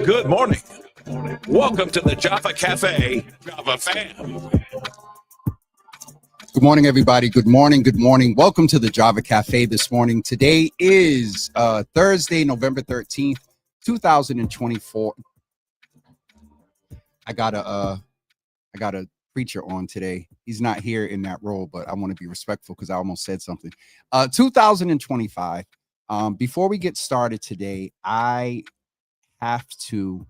Good morning. Welcome to the Java Cafe, Java fam. Good morning, everybody. Good morning. Good morning. Welcome to the Java Cafe this morning. Today is Thursday, November 13th, 2024. I got a preacher on today. He's not here in that role, but I want to be respectful because I almost said something. 2025. Before we get started today, I have to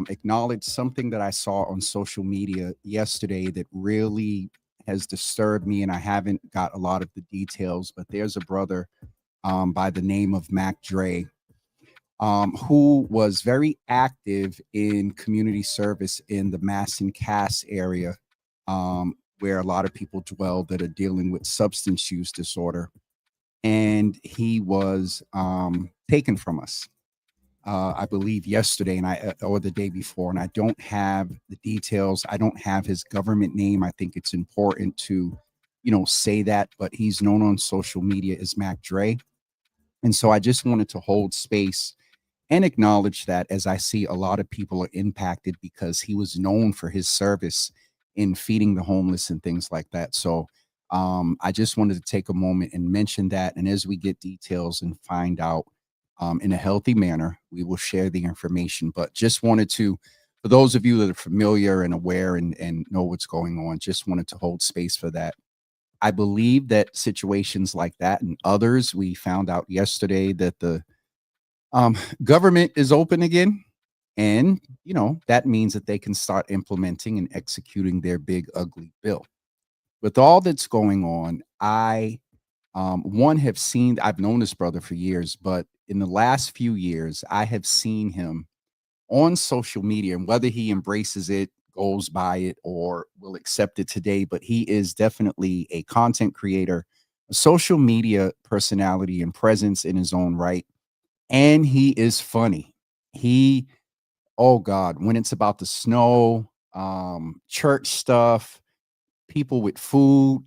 acknowledge something that I saw on social media yesterday that really has disturbed me, and I haven't got a lot of the details, but there's a brother by the name of Mac Dre who was very active in community service in the Masson Cass area, where a lot of people dwell that are dealing with substance use disorder. And he was taken from us, I believe yesterday or the day before, and I don't have the details. I don't have his government name. I think it's important to, say that, but he's known on social media as Mac Dre. And so I just wanted to hold space and acknowledge that, as I see a lot of people are impacted because he was known for his service in feeding the homeless and things like that. So I just wanted to take a moment and mention that. And as we get details and find out in a healthy manner, we will share the information. But just wanted to, for those of you that are familiar and aware and know what's going on, just wanted to hold space for that. I believe that situations like that and others, we found out yesterday that the government is open again. And, that means that they can start implementing and executing their big, ugly bill. With all that's going on, I've known this brother for years, but in the last few years, I have seen him on social media, and whether he embraces it, goes by it, or will accept it today, but he is definitely a content creator, a social media personality and presence in his own right. And he is funny. Oh God, when it's about the snow, church stuff, people with food,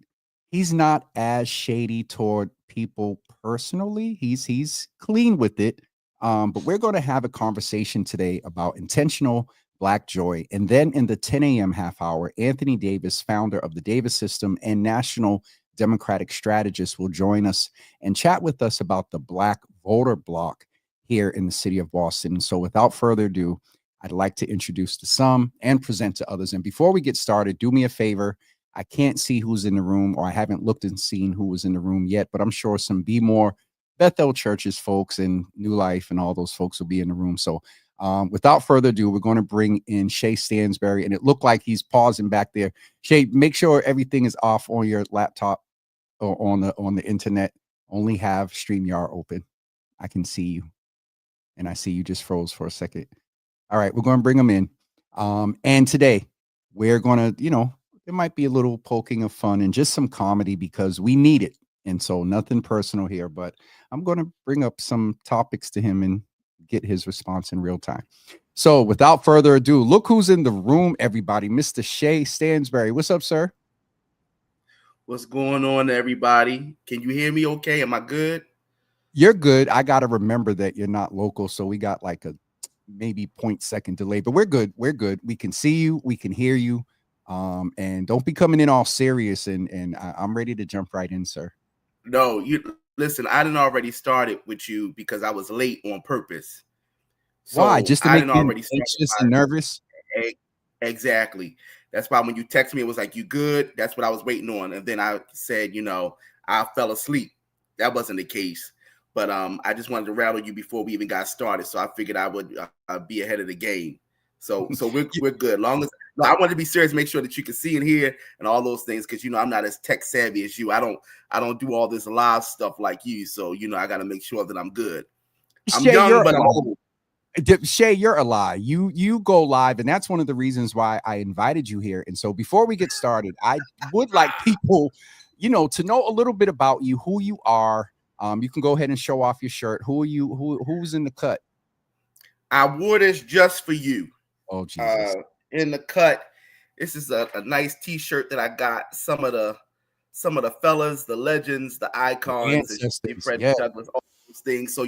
he's not as shady toward people personally. He's clean with it. But we're going to have a conversation today about intentional Black joy. And then in the 10 a.m. half hour, Anthony Davis, founder of the Davis System and national Democratic strategist, will join us and chat with us about the Black voter bloc here in the city of Boston. And so without further ado, I'd like to introduce to some and present to others. And before we get started, do me a favor. I can't see who's in the room, or I haven't looked and seen who was in the room yet, but I'm sure some Be More Bethel Churches folks and New Life and all those folks will be in the room. So without further ado, we're going to bring in Shay Stansberry, and it looked like he's pausing back there. Shay, make sure everything is off on your laptop or on the internet. Only have StreamYard open. I can see you, and I see you just froze for a second. All right, we're going to bring him in. And today we're going to, there might be a little poking of fun and just some comedy because we need it. And so nothing personal here, but I'm going to bring up some topics to him and get his response in real time. So without further ado, look who's in the room, everybody. Mr. Shay Stansberry. What's up, sir? What's going on, everybody? Can you hear me okay? Am I good? You're good. I got to remember that you're not local, so we got like a maybe 0.2 delay, but we're good. We're good. We can see you. We can hear you. And don't be coming in all serious, and I'm ready to jump right in, sir. No, you listen, I didn't already started with you because I was late on purpose. So why? Just to make you anxious and nervous? Exactly. That's why when you text me, it was like, you good? That's what I was waiting on. And then I said, I fell asleep. That wasn't the case. But I just wanted to rattle you before we even got started. So I figured I would be ahead of the game. So we're good. I wanted to be serious, make sure that you can see and hear and all those things, because I'm not as tech savvy as you. I don't do all this live stuff like you. So I got to make sure that I'm good. I'm Shay, young, but I'm old. Shay, you're a lie. You go live, and that's one of the reasons why I invited you here. And so before we get started, I would like people, to know a little bit about you, who you are. You can go ahead and show off your shirt. Who are you? Who's in the cut? I wore this just for you. Oh, Jesus. In the cut, this is a nice T-shirt that I got. Some of the fellas, the legends, the icons, Fred Douglass, all those things. So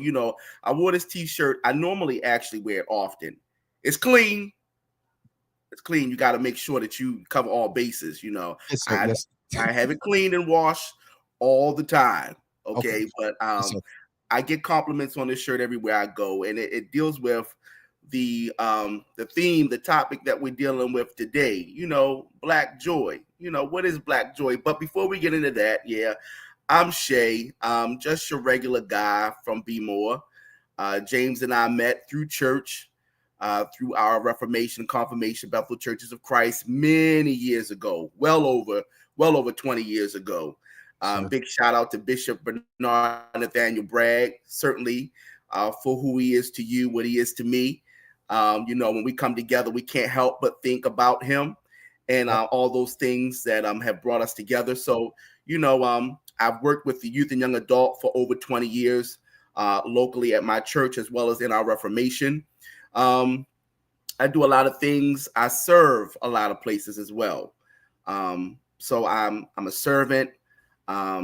I wore this T-shirt. I normally actually wear it often. It's clean. It's clean. You got to make sure that you cover all bases. Yes, sir, yes. I have it cleaned and washed all the time. Okay. But yes, I get compliments on this shirt everywhere I go, and it deals with the theme, the topic that we're dealing with today. Black joy. What is black joy? But before we get into that, I'm Shay. I'm just your regular guy from Be More. James and I met through church, through our Reformation Confirmation Bethel Churches of Christ many years ago, well over 20 years ago. Big shout out to Bishop Bernard Nathaniel Bragg, certainly for who he is to you, what he is to me. When we come together, we can't help but think about him and all those things that have brought us together. So, I've worked with the youth and young adult for over 20 years locally at my church, as well as in our Reformation. I do a lot of things. I serve a lot of places as well. So I'm a servant, a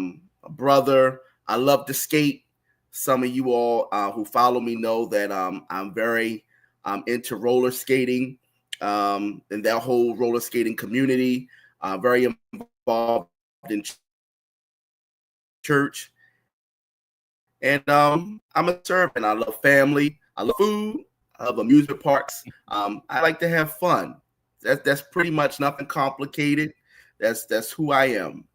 brother. I love to skate. Some of you all who follow me know that I'm very into roller skating and that whole roller skating community. Very involved in church. And I'm a servant. I love family. I love food. I love amusement parks. I like to have fun. That's pretty much nothing complicated. That's who I am.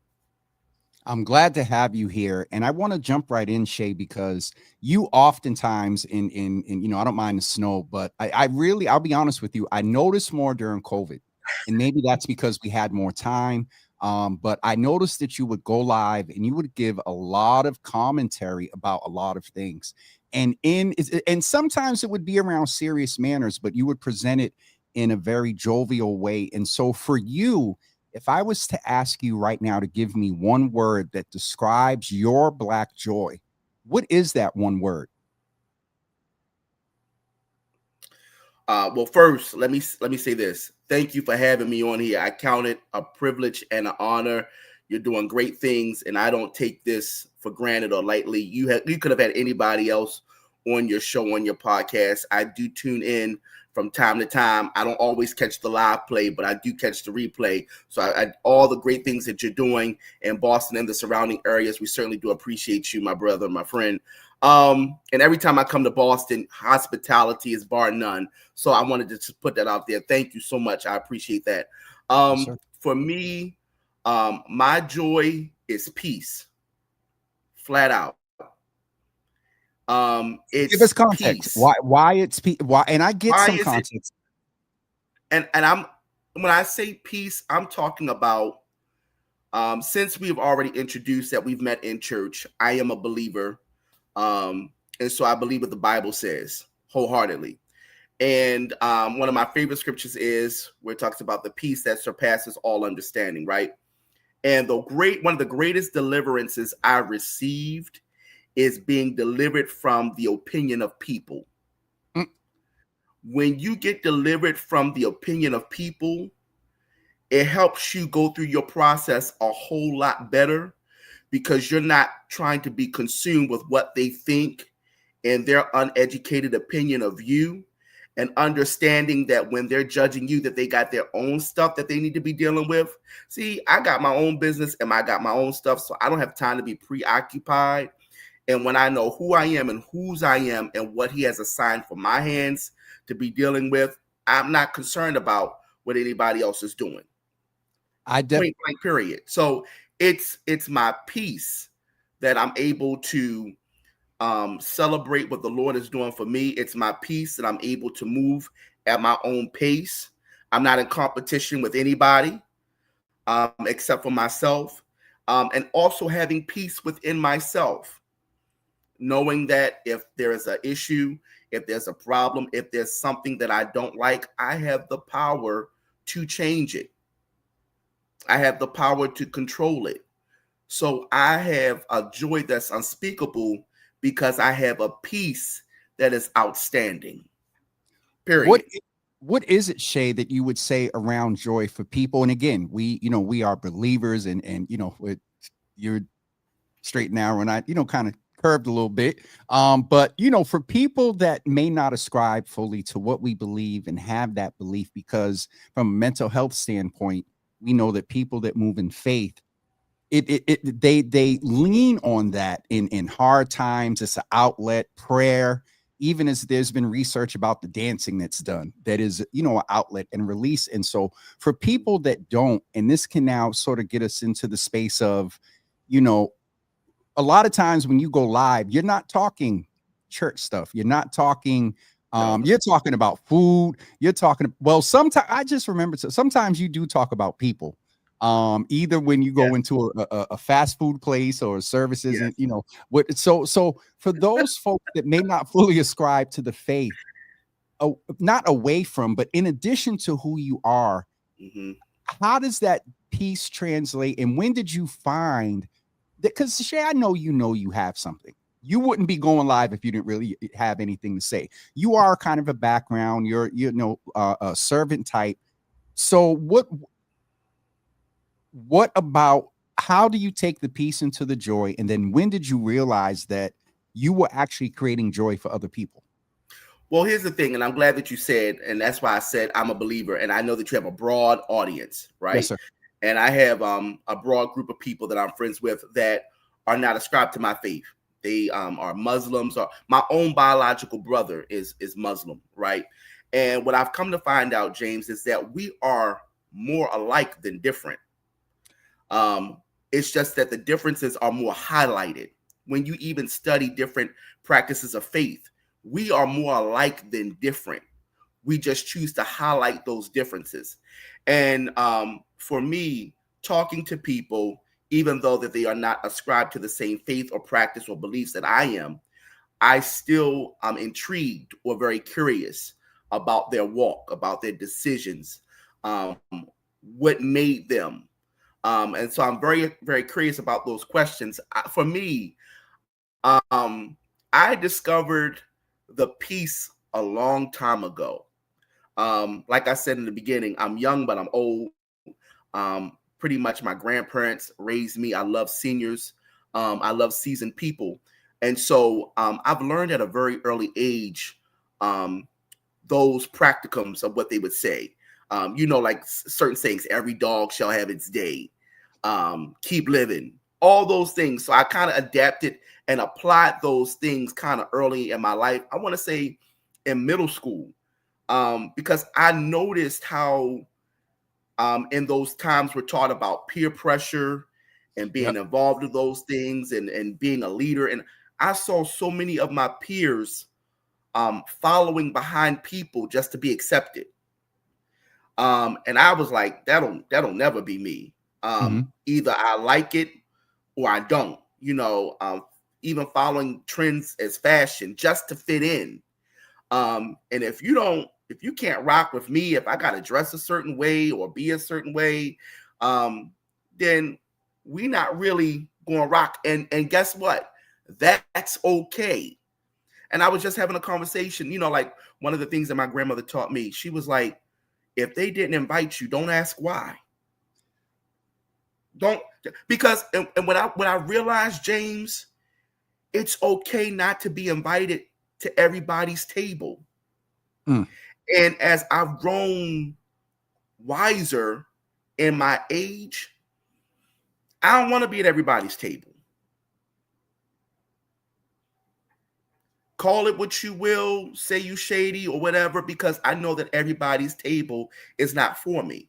I'm glad to have you here, and I want to jump right in, Shay, because you oftentimes in I don't mind the snow, but I'll be honest with you, I noticed more during COVID, and maybe that's because we had more time. But I noticed that you would go live and you would give a lot of commentary about a lot of things, and sometimes it would be around serious manners, but you would present it in a very jovial way. And so for you, if I was to ask you right now to give me one word that describes your black joy, what is that one word? Well, first, let me say this. Thank you for having me on here. I count it a privilege and an honor. You're doing great things, and I don't take this for granted or lightly. You could have had anybody else on your show, on your podcast. I do tune in from time to time. I don't always catch the live play, but I do catch the replay. So all the great things that you're doing in Boston and the surrounding areas, we certainly do appreciate you, my brother, my friend. And every time I come to Boston, hospitality is bar none. So I wanted to just put that out there. Thank you so much. I appreciate that. Yes, For me, my joy is peace, flat out. give It's us context. peace. Why it's why? And I get Why some is it? context. And I'm when I say peace, I'm talking about since we've already introduced that we've met in church. I am a believer, and so I believe what the Bible says wholeheartedly. And one of my favorite scriptures is where it talks about the peace that surpasses all understanding, right? And one of the greatest deliverances I received is being delivered from the opinion of people. Mm. When you get delivered from the opinion of people, it helps you go through your process a whole lot better because you're not trying to be consumed with what they think and their uneducated opinion of you, and understanding that when they're judging you, that they got their own stuff that they need to be dealing with. See, I got my own business and I got my own stuff, so I don't have time to be preoccupied. And when I know who I am and whose I am and what he has assigned for my hands to be dealing with, I'm not concerned about what anybody else is doing. Point blank, period. So it's my peace that I'm able to celebrate what the Lord is doing for me. It's my peace that I'm able to move at my own pace. I'm not in competition with anybody except for myself. And also having peace within myself, knowing that if there is an issue, if there's a problem, if there's something that I don't like, I have the power to change it. I have the power to control it. So I have a joy that's unspeakable because I have a peace that is outstanding. Period. What is it, Shay, that you would say around joy for people? And again, we are believers, and you're straight now, and I kind of curved a little bit. But for people that may not ascribe fully to what we believe and have that belief, because from a mental health standpoint, we know that people that move in faith, they lean on that in hard times. It's an outlet. Prayer, even as there's been research about the dancing that's done, that is an outlet and release. And so for people that don't, and this can now sort of get us into the space of a lot of times when you go live, you're not talking church stuff, you're not talking you're talking about food, you're talking, well, sometimes I just remember, sometimes you do talk about people, either when you go into a fast food place or services, and what. So for those folks that may not fully ascribe to the faith, not away from, but in addition to who you are, how does that piece translate, and when did you find that? Because Shay, I know you have something. You wouldn't be going live if you didn't really have anything to say. You are kind of a background. You're a servant type. So what about, how do you take the peace into the joy? And then when did you realize that you were actually creating joy for other people? Well, here's the thing, and I'm glad that you said, and that's why I said I'm a believer, and I know that you have a broad audience, right? Yes, sir. And I have a broad group of people that I'm friends with that are not ascribed to my faith. They are Muslims, or my own biological brother is Muslim, right? And what I've come to find out, James, is that we are more alike than different. It's just that the differences are more highlighted. When you even study different practices of faith, we are more alike than different. We just choose to highlight those differences. And for me, talking to people, even though that they are not ascribed to the same faith or practice or beliefs that I am, I still am intrigued or very curious about their walk, about their decisions, what made them. And so I'm very, very curious about those questions. For me, I discovered the peace a long time ago. Like I said in the beginning, I'm young, but I'm old. Pretty much my grandparents raised me. I love seniors. I love seasoned people. And so I've learned at a very early age those practicums of what they would say. Like certain sayings, every dog shall have its day. Keep living. all those things. So I kind of adapted and applied those things kind of early in my life. I want to say in middle school, because I noticed how in those times we're taught about peer pressure and being Yep. involved in those things and being a leader. And I saw so many of my peers following behind people just to be accepted. And I was like, that'll never be me. Either I like it or I don't, even following trends as fashion just to fit in. And if you can't rock with me, if I got to dress a certain way or be a certain way, then we not really going to rock. And guess what? That's okay. And I was just having a conversation, like one of the things that my grandmother taught me, she was like, if they didn't invite you, don't ask why. Don't, because and when I realized, James, it's okay not to be invited to everybody's table. And as I've grown wiser in my age, I don't want to be at everybody's table. Call it what you will, say you shady or whatever, because I know that everybody's table is not for me.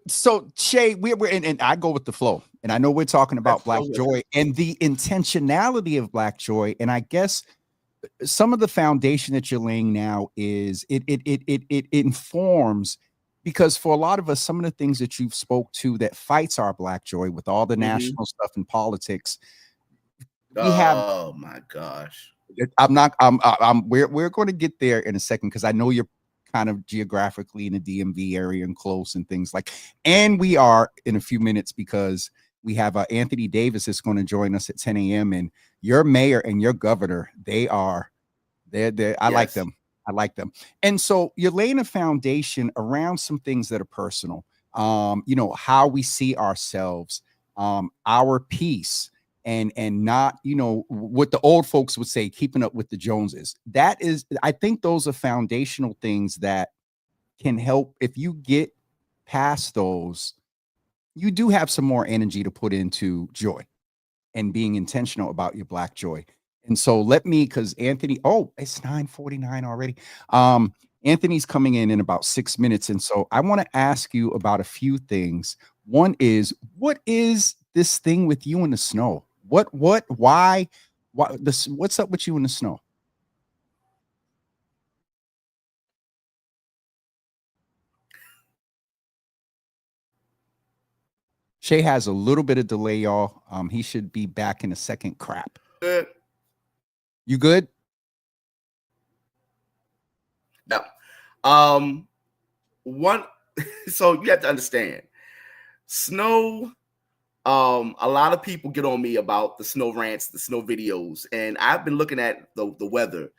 So Shay, we're and I go with the flow, and I know we're talking about Black Joy and the intentionality of Black Joy, and I guess some of the foundation that you're laying now is it informs, because for a lot of us, some of the things that you've spoke to that fights our Black Joy with all the national stuff and politics, we have. Oh my gosh. We're going to get there in a second, because I know you're kind of geographically in the DMV area and close and things like, and we are in a few minutes because we have Anthony Davis is going to join us at 10 a.m. and your mayor and your governor, they're I like them. I like them. And so you're laying a foundation around some things that are personal. How we see ourselves, our peace, and not, what the old folks would say, keeping up with the Joneses. That is, I think those are foundational things that can help. If you get past those, you do have some more energy to put into joy and being intentional about your Black joy. And so because Anthony, it's 9:49 already. Anthony's coming in about 6 minutes. And so I want to ask you about a few things. One is, what is this thing with you in the snow? Why what's up with you in the snow? Shay has a little bit of delay, y'all. He should be back in a second. Crap. Good. You good? No. One, so you have to understand, snow. A lot of people get on me about the snow rants, the snow videos, and I've been looking at the weather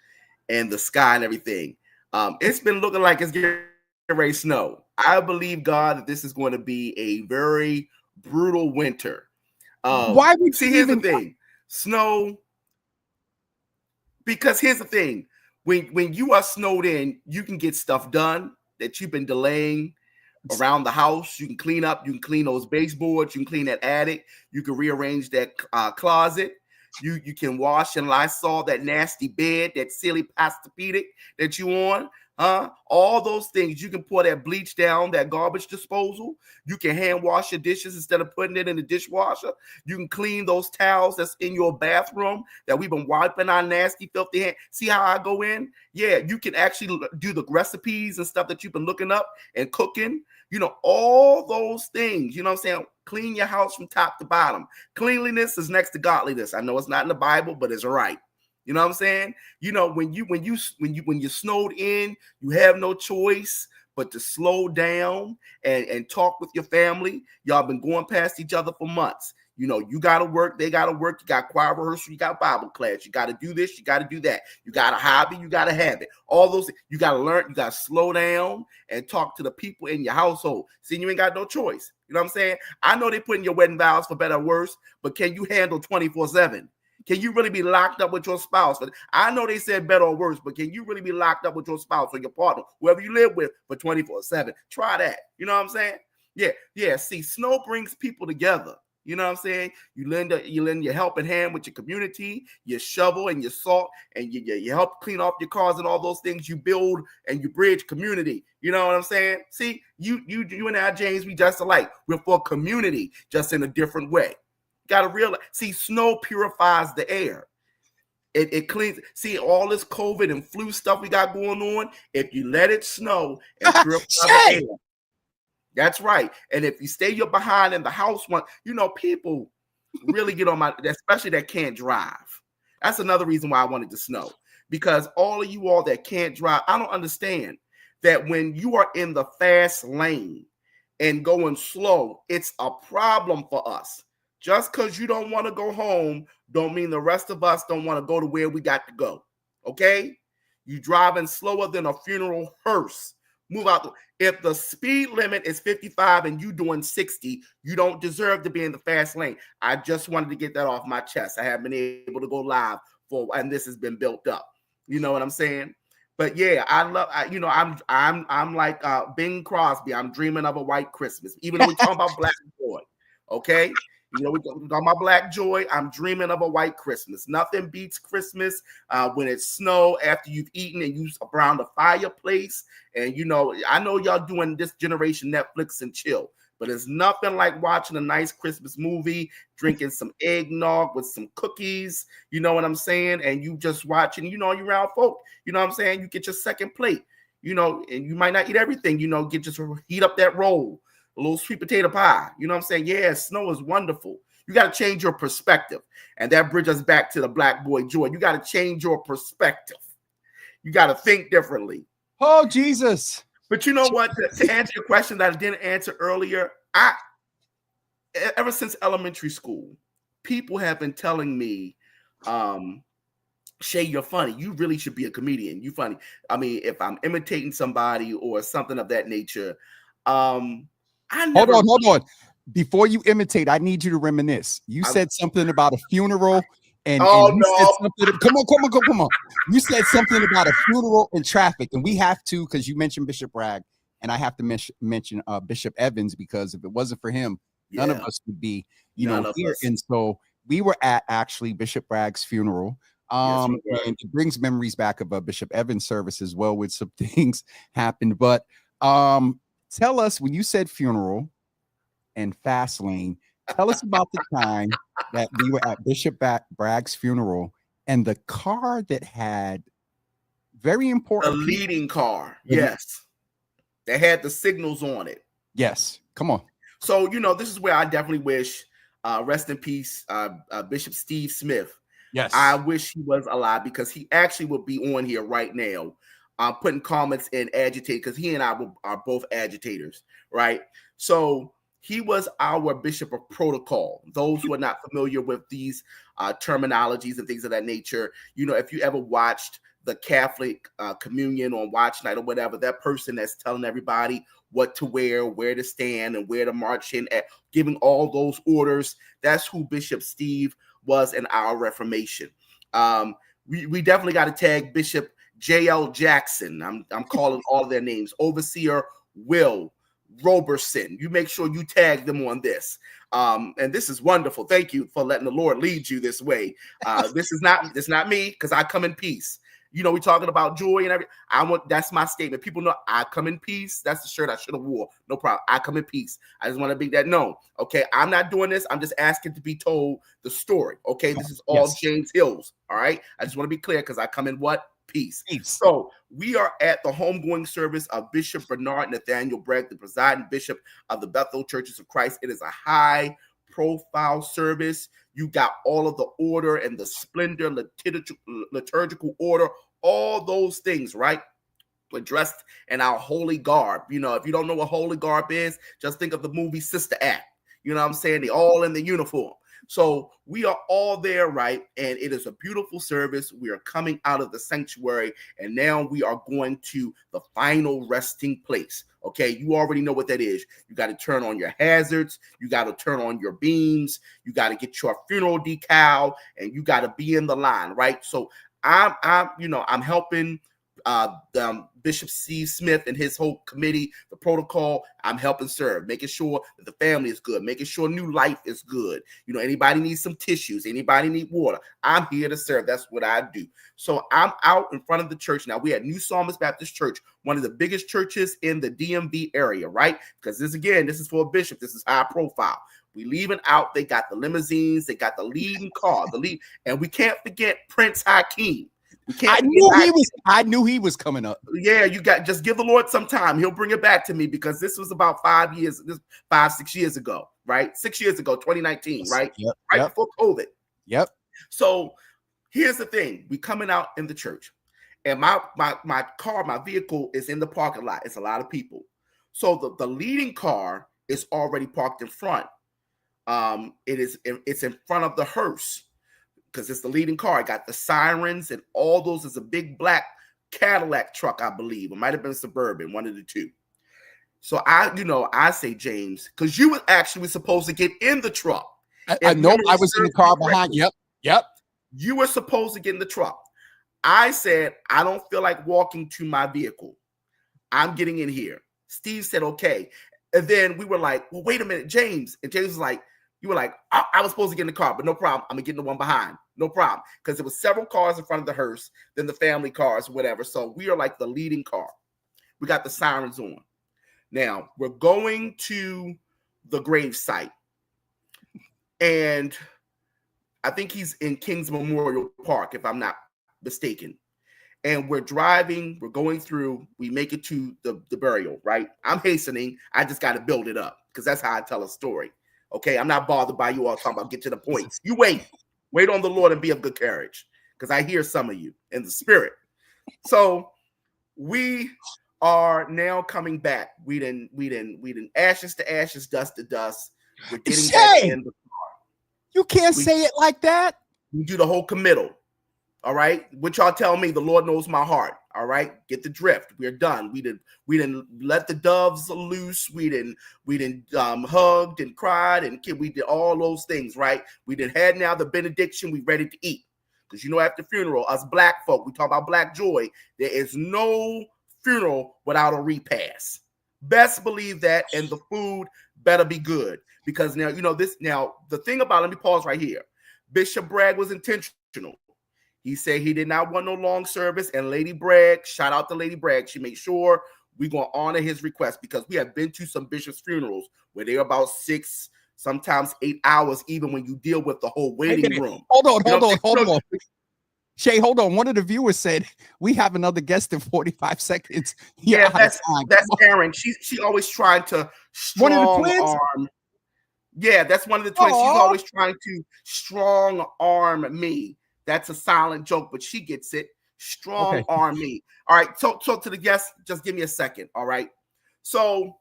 and the sky and everything. It's been looking like it's getting ready to snow. I believe, God, that this is going to be a very brutal winter. Why would see? you Here's even the thing: snow. Because here's the thing: when you are snowed in, you can get stuff done that you've been delaying around the house. You can clean up. You can clean those baseboards. You can clean that attic. You can rearrange that closet. You can wash and Lysol that nasty bed, that silly Posturepedic that you on. All those things. You can pour that bleach down that garbage disposal. You can hand wash your dishes instead of putting it in the dishwasher. You can clean those towels that's in your bathroom that we've been wiping our nasty, filthy hands. See how I go in? Yeah, you can actually do the recipes and stuff that you've been looking up and cooking. All those things. You know what I'm saying? Clean your house from top to bottom. Cleanliness is next to godliness. I know it's not in the Bible, but it's right. You know what I'm saying? When you're snowed in, you have no choice but to slow down and talk with your family. Y'all been going past each other for months. You got to work. They got to work. You got choir rehearsal. You got Bible class. You got to do this. You got to do that. You got a hobby. You got to have it. All those things. You got to learn. You got to slow down and talk to the people in your household. See, you ain't got no choice. You know what I'm saying? I know they put in your wedding vows for better or worse, but can you handle 24/7? Can you really be locked up with your spouse? I know they said better or worse, but can you really be locked up with your spouse or your partner, whoever you live with, for 24/7? Try that. You know what I'm saying? Yeah. See, snow brings people together. You know what I'm saying? You lend your helping hand with your community, your shovel and your salt, and you help clean off your cars and all those things. You build and you bridge community. You know what I'm saying? See, you and I, James, we just alike. We're for community, just in a different way. Got to realize. See, snow purifies the air. It cleans. See, all this COVID and flu stuff we got going on. If you let it snow and purify the air. That's right. And if you stay your behind in the house, people really get on my, especially that can't drive. That's another reason why I wanted to snow, because all of you all that can't drive, I don't understand that when you are in the fast lane and going slow, it's a problem for us. Just because you don't want to go home don't mean the rest of us don't want to go to where we got to go. Okay? You driving slower than a funeral hearse. Move out. If the speed limit is 55 and you doing 60, you don't deserve to be in the fast lane. I just wanted to get that off my chest. I haven't been able to go live and this has been built up. You know what I'm saying? But yeah, I'm like Bing Crosby. I'm dreaming of a white Christmas, even though we're talking about Black Joy. Okay. We're talking about Black Joy. I'm dreaming of a white Christmas. Nothing beats Christmas when it's snow after you've eaten and you around the fireplace. And, I know y'all doing this generation Netflix and chill, but it's nothing like watching a nice Christmas movie, drinking some eggnog with some cookies. You know what I'm saying? And you just watching, you're around folk. You know what I'm saying? You get your second plate, and you might not eat everything, just heat up that roll. A little sweet potato pie. You know what I'm saying? Yeah, snow is wonderful. You got to change your perspective. And that brings us back to the Black boy joy. You got to change your perspective. You got to think differently. Oh, Jesus. But you know what? To answer your question that I didn't answer earlier, ever since elementary school, people have been telling me, Shay, you're funny. You really should be a comedian. You funny. I mean, if I'm imitating somebody or something of that nature, Hold on. Before you imitate, I need you to reminisce. You said something about a funeral, and you said something. Come on. You said something about a funeral and traffic, and we have to, because you mentioned Bishop Bragg, and I have to mention Bishop Evans, because if it wasn't for him, none of us would be, here. And so we were at actually Bishop Bragg's funeral. And it brings memories back of a Bishop Evans service as well, with some things happened. But tell us, when you said funeral and fast lane, tell us about the time that we were at Bishop Bragg's funeral and the car that had very important. The leading car. Yes. They had the signals on it. Yes. Come on. So, this is where I definitely wish, rest in peace, Bishop Steve Smith. Yes. I wish he was alive, because he actually would be on here right now. Putting comments and agitate, because he and I are both agitators, right? So he was our bishop of protocol. Those who are not familiar with these terminologies and things of that nature, if you ever watched the Catholic communion on watch night or whatever, that person that's telling everybody what to wear, where to stand, and where to march in, at giving all those orders, that's who Bishop Steve was in our Reformation. We definitely got to tag Bishop J.L. Jackson. I'm calling all of their names. Overseer Will Roberson. You make sure you tag them on this. And this is wonderful. Thank you for letting the Lord lead you this way. This is not me, because I come in peace. We're talking about joy and everything. That's my statement. People know I come in peace. That's the shirt I should have wore. No problem. I come in peace. I just want to make that known. Okay. I'm not doing this. I'm just asking to be told the story. Okay. This is all James Hills. All right. I just want to be clear, because I come in what? Peace. So we are at the homegoing service of Bishop Bernard Nathaniel Bragg, the presiding bishop of the Bethel Churches of Christ. It is a high profile service. You got all of the order and the splendor, liturgical order, all those things, right? We're dressed in our holy garb. If you don't know what holy garb is, just think of the movie Sister Act. You know what I'm saying? They all in the uniform. So we are all there, right? And it is a beautiful service. We are coming out of the sanctuary, and now we are going to the final resting place. Okay, you already know what that is. You got to turn on your hazards. You got to turn on your beams. You got to get your funeral decal, and you got to be in the line, right? So I'm helping Bishop Steve Smith and his whole committee, the protocol. I'm helping serve, making sure that the family is good, making sure new life is good. You know, anybody needs some tissues, anybody need water, I'm here to serve. That's what I do. So I'm out in front of the church. Now, we had New Psalmist Baptist Church, one of the biggest churches in the DMV area, right? Because this is for a bishop. This is high profile. We leaving out. They got the limousines. They got the leading car, and we can't forget Prince Hakeem. I knew he was coming up. Yeah, just give the Lord some time. He'll bring it back to me, because this was about 6 years ago, right? 6 years ago, 2019, right? Yep, right before COVID. Yep. So here's the thing. We coming out in the church, and my vehicle is in the parking lot. It's a lot of people. So the leading car is already parked in front. It's in front of the hearse, because it's the leading car. I got the sirens and all those. It's a big black Cadillac truck, I believe. It might have been Suburban, one of the two. So I say, James, because you were actually supposed to get in the truck. I know I was in the car behind. Yep. You were supposed to get in the truck. I said, I don't feel like walking to my vehicle. I'm getting in here. Steve said, okay. And then we were like, well, wait a minute, James. And James was like, you were like, I was supposed to get in the car, but no problem. I'm going to get in the one behind. No problem. Because there was several cars in front of the hearse, then the family cars, whatever. So we are like the leading car. We got the sirens on. Now, we're going to the grave site. And I think he's in Kings Memorial Park, if I'm not mistaken. And we're driving, we're going through, we make it to the burial, right? I'm hastening. I just got to build it up, because that's how I tell a story. Okay, I'm not bothered by you all talking about get to the point. You wait on the Lord and be of good courage, because I hear some of you in the spirit. So we are now coming back. We didn't ashes to ashes, dust to dust. We're getting back in the car. You can't say it like that. We do the whole committal. All right, what y'all tell me? The Lord knows my heart. All right, get the drift. We're done. We didn't let the doves loose. We didn't hugged and cried and we did all those things. Right. We had now the benediction. We ready to eat, because after funeral, us black folk, we talk about black joy. There is no funeral without a repast. Best believe that, and the food better be good, because now the thing about, let me pause right here. Bishop Bragg was intentional. He said he did not want no long service. And Lady Bragg, shout out to Lady Bragg, she made sure we're going to honor his request, because we have been to some bishops' funerals where they're about 6, sometimes 8 hours, even when you deal with the whole waiting room. Hold on. Shay, hold on. One of the viewers said we have another guest in 45 seconds. Yeah, that's Aaron. She always trying to strong one of the twins? arm. Yeah, that's one of the twins. Aww. She's always trying to strong arm me. That's a silent joke, but she gets it. Strong arm me. All right. So to the guests, just give me a second. All right. So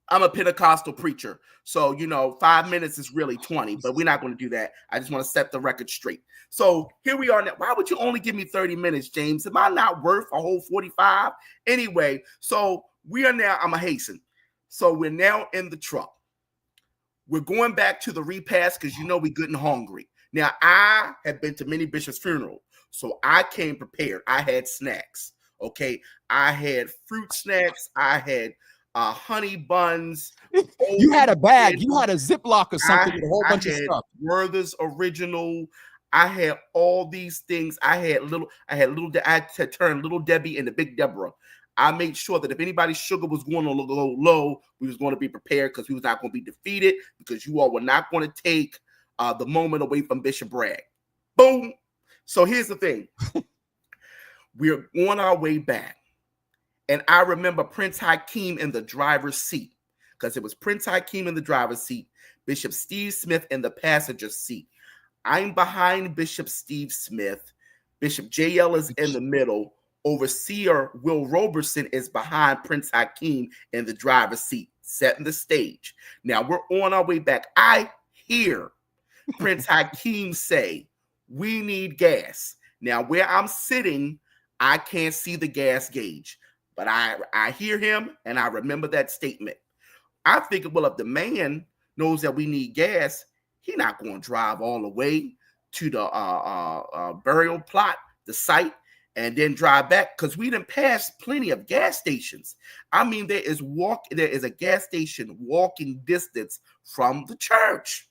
I'm a Pentecostal preacher. So, 5 minutes is really 20, but we're not going to do that. I just want to set the record straight. So here we are now. Why would you only give me 30 minutes, James? Am I not worth a whole 45? Anyway, so we are now, I'm a hasten. So we're now in the truck. We're going back to the repast, because we're good and hungry. Now, I have been to many bishops' funerals, so I came prepared. I had snacks, okay? I had fruit snacks. I had honey buns. You had a bag. You had a Ziploc or something with a whole bunch of stuff. Werther's Original. I had all these things. I had to turn Little Debbie into Big Deborah. I made sure that if anybody's sugar was going to go low, we was going to be prepared, because we was not going to be defeated, because you all were not going to take the moment away from Bishop Bragg. Boom. So here's the thing. We're on our way back. And I remember Prince Hakeem in the driver's seat, because it was Prince Hakeem in the driver's seat, Bishop Steve Smith in the passenger seat. I'm behind Bishop Steve Smith. Bishop JL is in the middle. Overseer Will Roberson is behind Prince Hakeem in the driver's seat, setting the stage. Now we're on our way back. I hear Prince Hakeem say, we need gas. Now, where I'm sitting, I can't see the gas gauge, but I hear him, and I remember that statement. I figured, well, if the man knows that we need gas, he's not going to drive all the way to the burial plot, the site, and then drive back because we done passed plenty of gas stations. I mean, there is a gas station walking distance from the church.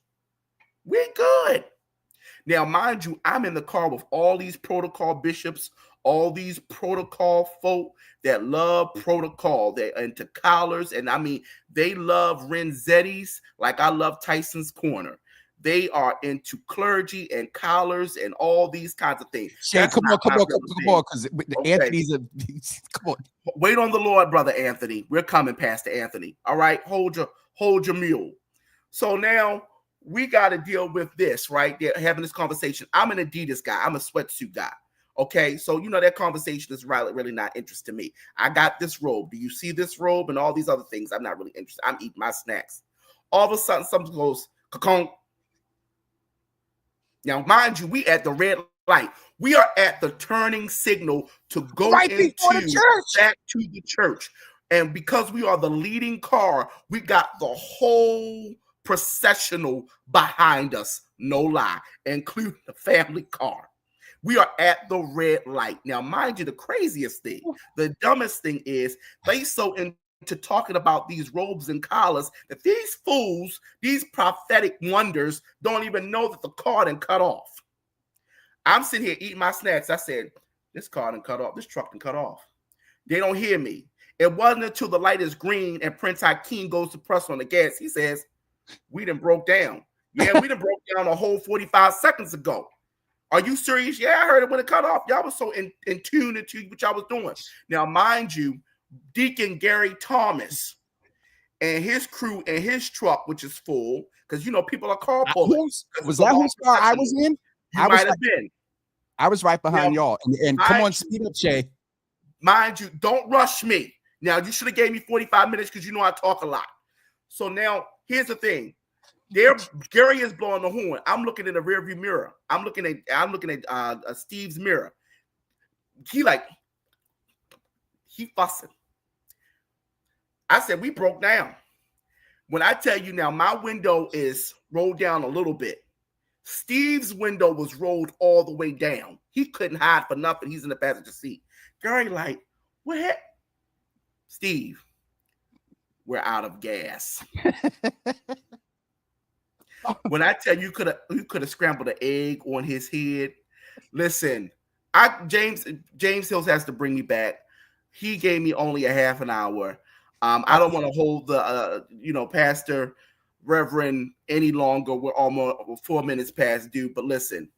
We're good. Now, mind you, I'm in the car with all these protocol bishops, all these protocol folk that love protocol. They're into collars, and I mean, they love Renzetti's like I love Tyson's Corner. They are into clergy and collars and all these kinds of things. Shay, come on, because Anthony's a come on. Wait on the Lord, brother Anthony. We're coming, Pastor Anthony. All right, hold your mule. So now we got to deal with this, right? They're having this conversation. I'm an Adidas guy. I'm a sweatsuit guy. Okay, so you know that conversation is really not interesting to me. I got this robe. Do you see this robe and all these other things? I'm not really interested. I'm eating my snacks. All of a sudden, something goes ka-kong. Now, mind you, we at the red light. We are at the turning signal to go right into before the church. Back to the church. And because we are the leading car, we got the whole processional behind us, no lie, including the family car. We are at the red light. Now, mind you, the craziest thing, the dumbest thing is they so into talking about these robes and collars that these fools, these prophetic wonders, don't even know that the car done cut off. I'm sitting here eating my snacks. I said, this car done cut off. This truck done cut off. They don't hear me. It wasn't until the light is green and Prince Hakeem goes to press on the gas. He says, we done broke down. Yeah, we done broke down a whole 45 seconds ago. Are you serious? Yeah, I heard it when it cut off. Y'all was so in tune into what y'all was doing. Now, mind you, Deacon Gary Thomas and his crew and his truck, which is full, because you know people are carpooling. Was that whose car I was in? You might have been. I was right behind y'all. And come on, speed up, Shay. Mind you, don't rush me. Now, you should have gave me 45 minutes because you know I talk a lot. So now, here's the thing. Gary is blowing the horn. I'm looking in the rearview mirror. I'm looking at Steve's mirror. He fussing. I said, we broke down. When I tell you now, my window is rolled down a little bit. Steve's window was rolled all the way down. He couldn't hide for nothing. He's in the passenger seat. Gary like, what? Steve, we're out of gas. When I tell you, you could have scrambled an egg on his head. Listen, James Hills has to bring me back. He gave me only a half an hour. I don't want to hold the Pastor Reverend any longer. We're almost 4 minutes past due. But listen,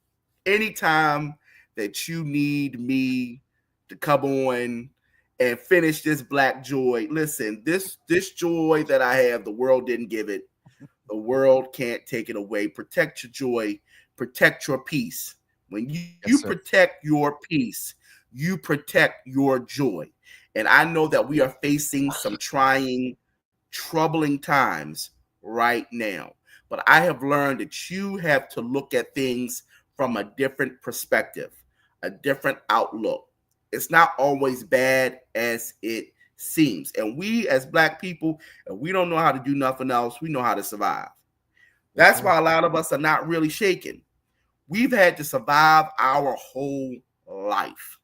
anytime that you need me to come on and finish this black joy, listen, this joy that I have, the world didn't give it. The world can't take it away. Protect your joy. Protect your peace. When you protect your peace, you protect your joy. And I know that we are facing some trying, troubling times right now. But I have learned that you have to look at things from a different perspective, a different outlook. It's not always bad as it seems. And we as Black people, we don't know how to do nothing else. We know how to survive. That's why a lot of us are not really shaken. We've had to survive our whole life.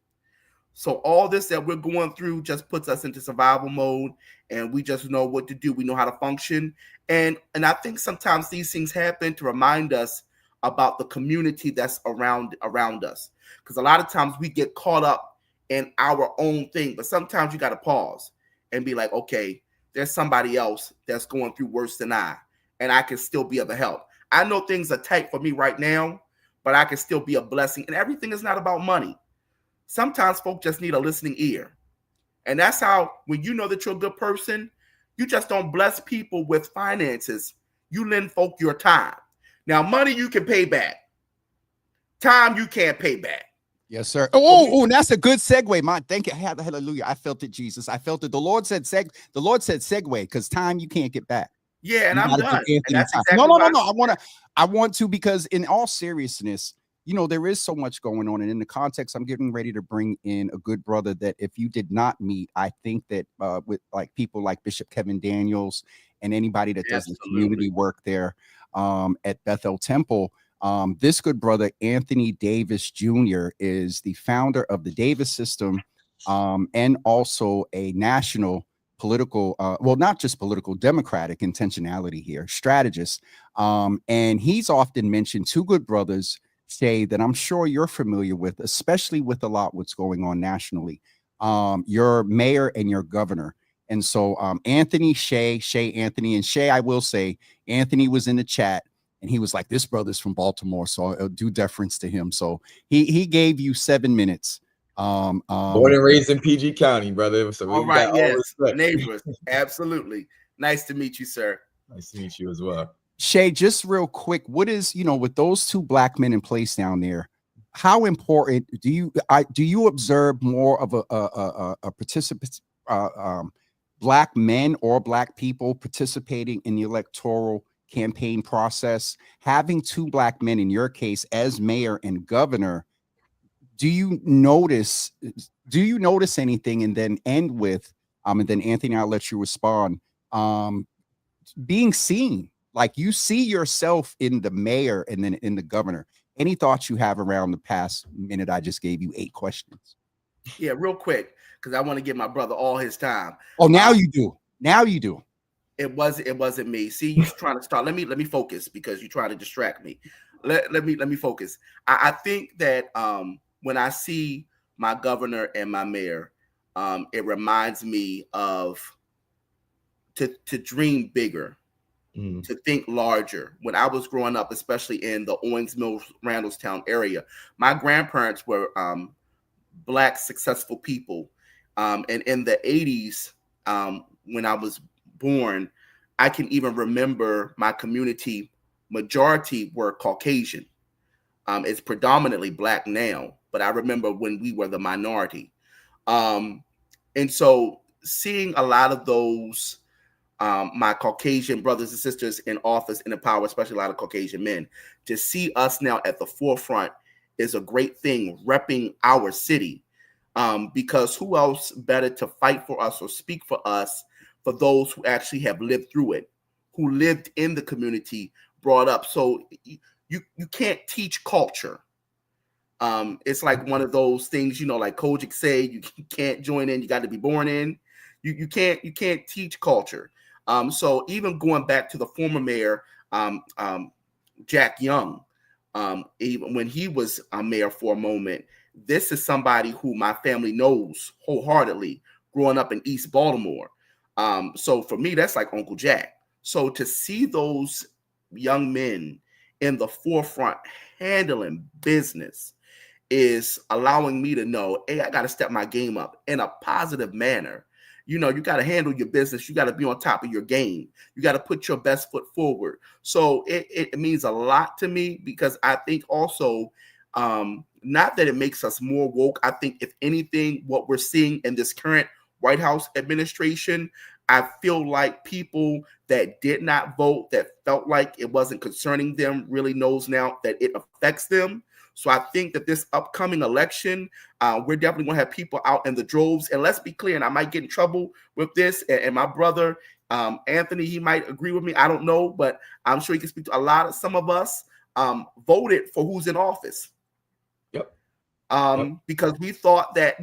So all this that we're going through just puts us into survival mode, and we just know what to do. We know how to function. And I think sometimes these things happen to remind us about the community that's around us. Because a lot of times we get caught up in our own thing, but sometimes you got to pause and be like, okay, there's somebody else that's going through worse than I, and I can still be of help. I know things are tight for me right now, but I can still be a blessing. And everything is not about money. Sometimes folk just need a listening ear. And that's how, when you know that you're a good person, you just don't bless people with finances. You lend folk your time. Now, money you can pay back. Time you can't pay back. Yes, sir. Oh, that's a good segue, man. Thank you. Hallelujah. I felt it, Jesus. I felt it. The Lord said segue, because time you can't get back. Yeah, and I'm done. And that's exactly no. I want to, because in all seriousness, there is so much going on. And in the context, I'm getting ready to bring in a good brother that if you did not meet, I think that with like people like Bishop Kevin Daniels and anybody that does the community work there at Bethel Temple, This good brother, Anthony Davis Jr., is the founder of the Davis system, and also a national political, well, not just political, democratic intentionality here, strategist. And he's often mentioned two good brothers, Shay, that I'm sure you're familiar with, especially with a lot what's going on nationally. Your mayor and your governor. And so Anthony, Shay, Anthony, and Shay, I will say, Anthony was in the chat and he was like, this brother's from Baltimore, so I'll do deference to him. So he gave you 7 minutes. Born and raised in PG County, brother. So all right, yes, neighbors. Absolutely. Nice to meet you, sir. Nice to meet you as well. Shay, just real quick, what is, with those two black men in place down there, how important do you observe more of a participant, black men or black people participating in the electoral campaign process? Having two black men in your case as mayor and governor, do you notice anything? And then end with and then Anthony, I'll let you respond. Being seen, like you see yourself in the mayor and then in the governor. Any thoughts you have around the past minute? I just gave you 8 questions. Yeah, real quick, because I want to give my brother all his time. Oh, now you do. Now you do. It wasn't me. See, you trying to start. Let me focus because you're trying to distract me. Let me focus. I think that when I see my governor and my mayor, it reminds me of to dream bigger, to think larger. When I was growing up, especially in the Owings Mills, Randallstown area, my grandparents were Black successful people. And in the 80s, when I was born, I can even remember my community majority were Caucasian. It's predominantly Black now, but I remember when we were the minority. And so seeing a lot of those my Caucasian brothers and sisters in office and in power, especially a lot of Caucasian men, to see us now at the forefront is a great thing, repping our city, because who else better to fight for us or speak for us for those who actually have lived through it, who lived in the community, brought up. So you can't teach culture. It's like one of those things, like Kojic say, you can't join in, you got to be born in. You can't teach culture. So even going back to the former mayor, Jack Young, even when he was a mayor for a moment, this is somebody who my family knows wholeheartedly growing up in East Baltimore. So for me, that's like Uncle Jack. So to see those young men in the forefront handling business is allowing me to know, hey, I got to step my game up in a positive manner. You got to handle your business. You got to be on top of your game. You got to put your best foot forward. So it means a lot to me, because I think also, not that it makes us more woke. I think if anything, what we're seeing in this current White House administration, I feel like people that did not vote, that felt like it wasn't concerning them, really knows now that it affects them. So I think that this upcoming election, we're definitely going to have people out in the droves. And let's be clear, and I might get in trouble with this, and my brother, Anthony, he might agree with me. I don't know, but I'm sure he can speak to some of us voted for who's in office. Yep. Because we thought that,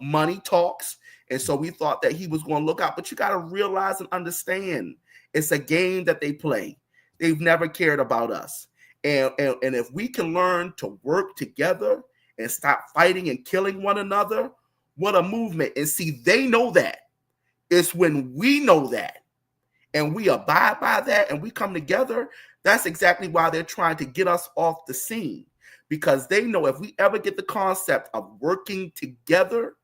money talks. And so we thought that he was going to look out. But you got to realize and understand, it's a game that they play. They've never cared about us. And if we can learn to work together and stop fighting and killing one another, what a movement. And see, they know that. It's when we know that and we abide by that and we come together, that's exactly why they're trying to get us off the scene. Because they know if we ever get the concept of working together,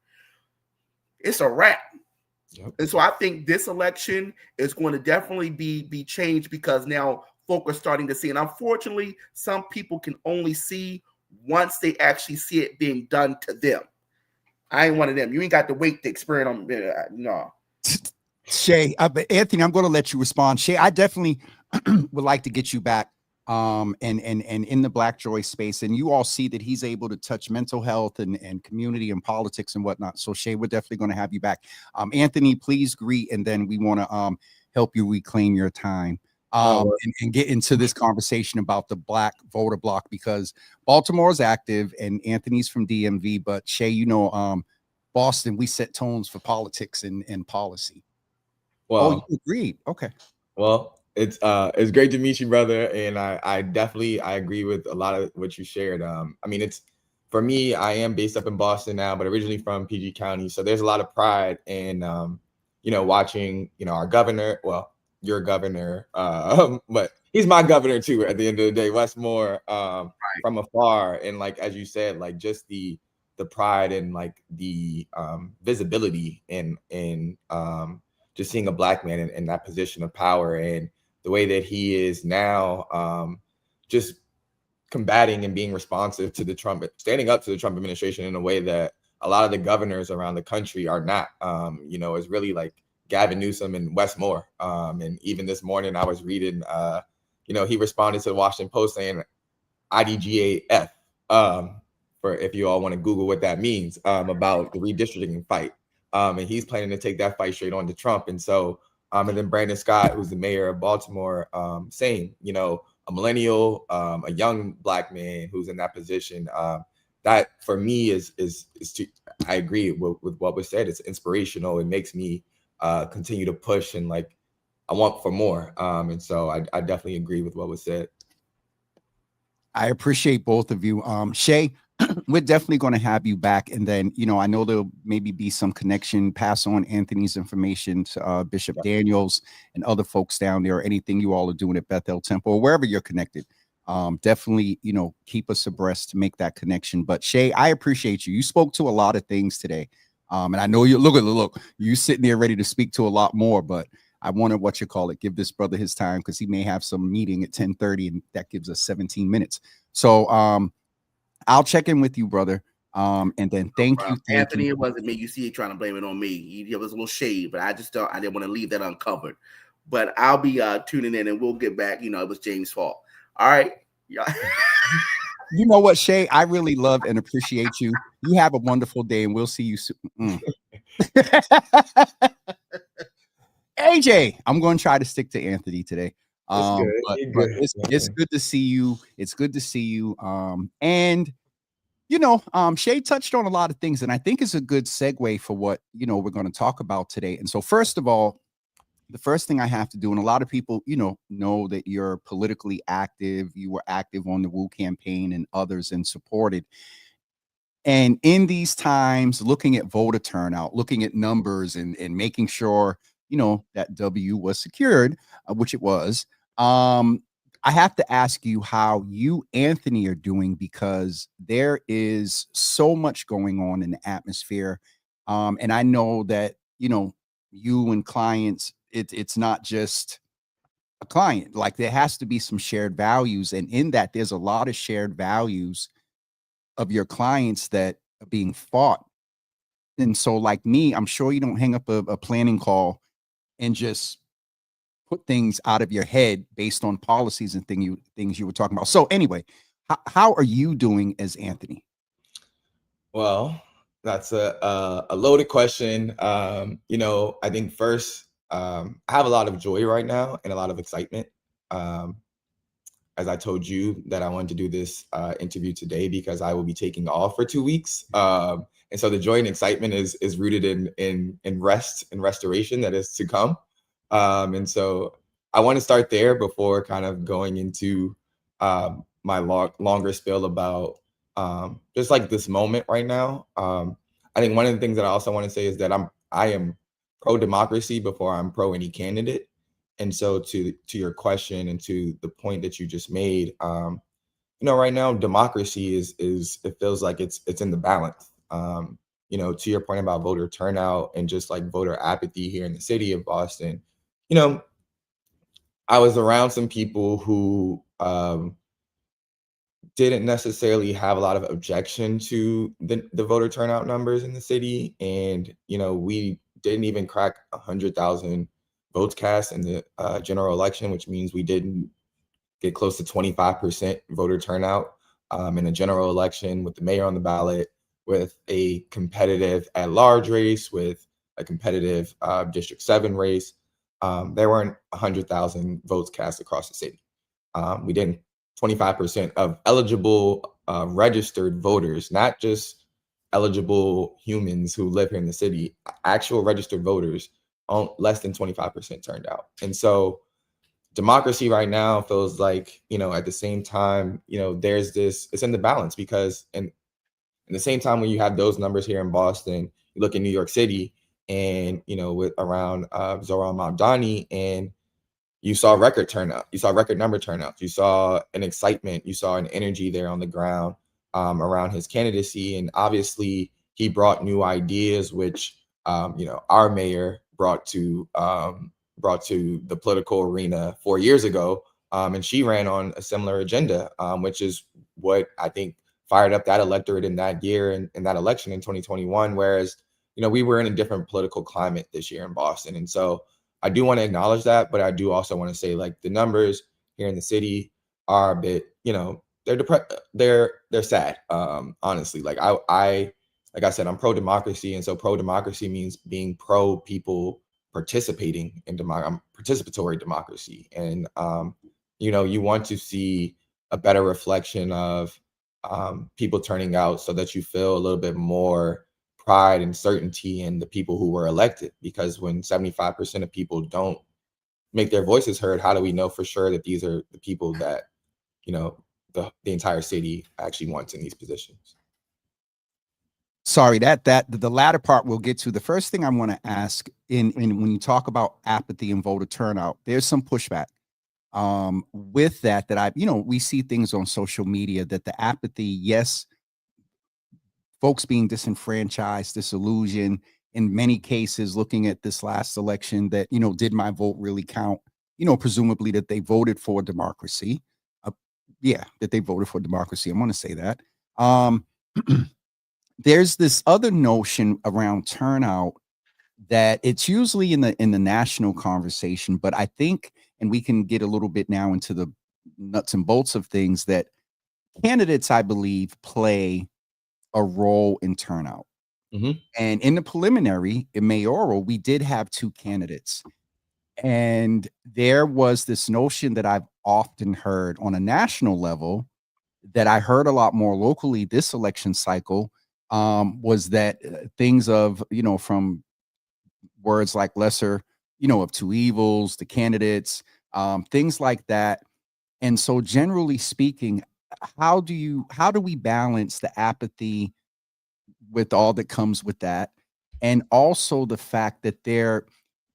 it's a wrap. Yep. And so I think this election is going to definitely be changed, because now folk are starting to see. And unfortunately, some people can only see once they actually see it being done to them. I ain't one of them. You ain't got to wait to experience on. No. Shay, Anthony, I'm going to let you respond. Shay, I definitely would like to get you back and in the Black Joy space. And you all see that he's able to touch mental health and community and politics and whatnot. So Shay, we're definitely going to have you back. Anthony, please greet, and then we want to help you reclaim your time. and get into this conversation about the black voter bloc, because Baltimore's active and Anthony's from DMV, but Shay, Boston, we set tones for politics and policy. Well, you agreed. Okay. Well, it's great to meet you, brother. And I definitely agree with a lot of what you shared. I mean, it's for me, I am based up in Boston now, but originally from PG County. So there's a lot of pride in watching, our governor, well, your governor, but he's my governor too at the end of the day, Wes Moore, from afar. And like as you said, like just the pride and like the visibility in just seeing a black man in that position of power, and the way that he is now just combating and being responsive to the Trump, standing up to the Trump administration in a way that a lot of the governors around the country are not, is really like Gavin Newsom and Wes Moore. And even this morning I was reading, he responded to the Washington Post saying IDGAF, for if you all want to Google what that means, about the redistricting fight. And he's planning to take that fight straight on to Trump. And so, and then Brandon Scott, who's the mayor of Baltimore, saying, a millennial, a young black man who's in that position, that for me is I agree with what was said. It's inspirational. It makes me continue to push and like, I want for more. And so I definitely agree with what was said. I appreciate both of you. Shay, we're definitely going to have you back. And then, I know there'll maybe be some connection, pass on Anthony's information to Bishop Daniels and other folks down there, or anything you all are doing at Bethel Temple or wherever you're connected. Definitely, keep us abreast to make that connection. But Shay, I appreciate you. You spoke to a lot of things today. And I know you look, you sitting there ready to speak to a lot more, but I wanted give this brother his time, because he may have some meeting at 10:30 and that gives us 17 minutes. So I'll check in with you, brother. And then thank you, Anthony. It wasn't me. You see, he trying to blame it on me. It was a little shade, but I didn't want to leave that uncovered. But I'll be tuning in and we'll get back. It was James' fault. All right. Yeah. You know what, Shay? I really love and appreciate you. You have a wonderful day, and we'll see you soon. AJ, I'm going to try to stick to Anthony today. But it's good to see you. It's good to see you. And Shay touched on a lot of things, and I think it's a good segue for what we're going to talk about today. And so, first of all, the first thing I have to do, and a lot of people, know that you're politically active. You were active on the Wu campaign and others, and supported. And in these times, looking at voter turnout, looking at numbers, and making sure that W was secured, which it was. I have to ask you how you, Anthony, are doing, because there is so much going on in the atmosphere. And I know that, you and clients, it's not just a client. Like, there has to be some shared values. And in that, there's a lot of shared values of your clients that are being fought. And so, like me, I'm sure you don't hang up a planning call and just put things out of your head based on policies and things you were talking about. So anyway, how are you doing as Anthony? Well, that's a loaded question. I think first, I have a lot of joy right now and a lot of excitement. As I told you that I wanted to do this interview today because I will be taking off for 2 weeks. And so the joy and excitement is rooted in rest and restoration that is to come. And so I want to start there before kind of going into my longer spill about just like this moment right now. I think one of the things that I also want to say is that I am pro-democracy before I'm pro any candidate. And so to your question and to the point that you just made, right now democracy is it feels like it's in the balance. To your point about voter turnout and just like voter apathy here in the city of Boston, I was around some people who didn't necessarily have a lot of objection to the voter turnout numbers in the city. And, we didn't even crack 100,000 votes cast in the general election, which means we didn't get close to 25% voter turnout in a general election with the mayor on the ballot, with a competitive at-large race, with a competitive District 7 race. there weren't 100,000 votes cast across the city. We didn't 25% of eligible registered voters, not just eligible humans who live here in the city, actual registered voters, less than 25% turned out. And so democracy right now feels like, at the same time, there's this, it's in the balance, because in the same time when you have those numbers here in Boston, you look in New York City and, with around Zoran Mamdani, and you saw record turnout, you saw record number turnouts, you saw an excitement, you saw an energy there on the ground around his candidacy. And obviously he brought new ideas, which, our mayor brought to the political arena 4 years ago. And she ran on a similar agenda, which is what I think fired up that electorate in that year and in that election in 2021. Whereas, we were in a different political climate this year in Boston. And so I do want to acknowledge that, but I do also want to say, like, the numbers here in the city are a bit, they're sad. Honestly, like I said, I'm pro democracy, and so pro democracy means being pro people participating in participatory democracy, and you want to see a better reflection of people turning out, so that you feel a little bit more pride and certainty in the people who were elected. Because when 75% of people don't make their voices heard, how do we know for sure that these are the people that the entire city actually wants in these positions? Sorry, that the latter part we'll get to. The first thing I want to ask, in when you talk about apathy and voter turnout, there's some pushback with that we see things on social media that the apathy, yes, folks being disenfranchised, disillusioned, in many cases looking at this last election, that did my vote really count? Presumably that they voted for democracy. That they voted for democracy. I'm going to say that. There's this other notion around turnout that it's usually in the national conversation, but I think, and we can get a little bit now into the nuts and bolts of things, that candidates, I believe, play a role in turnout. Mm-hmm. And in the preliminary, in mayoral, we did have 2 candidates. And there was this notion that I've often heard on a national level, that I heard a lot more locally this election cycle, was that things of, from words like lesser, of 2 evils, the candidates, things like that. And so generally speaking, how do we balance the apathy with all that comes with that? And also the fact that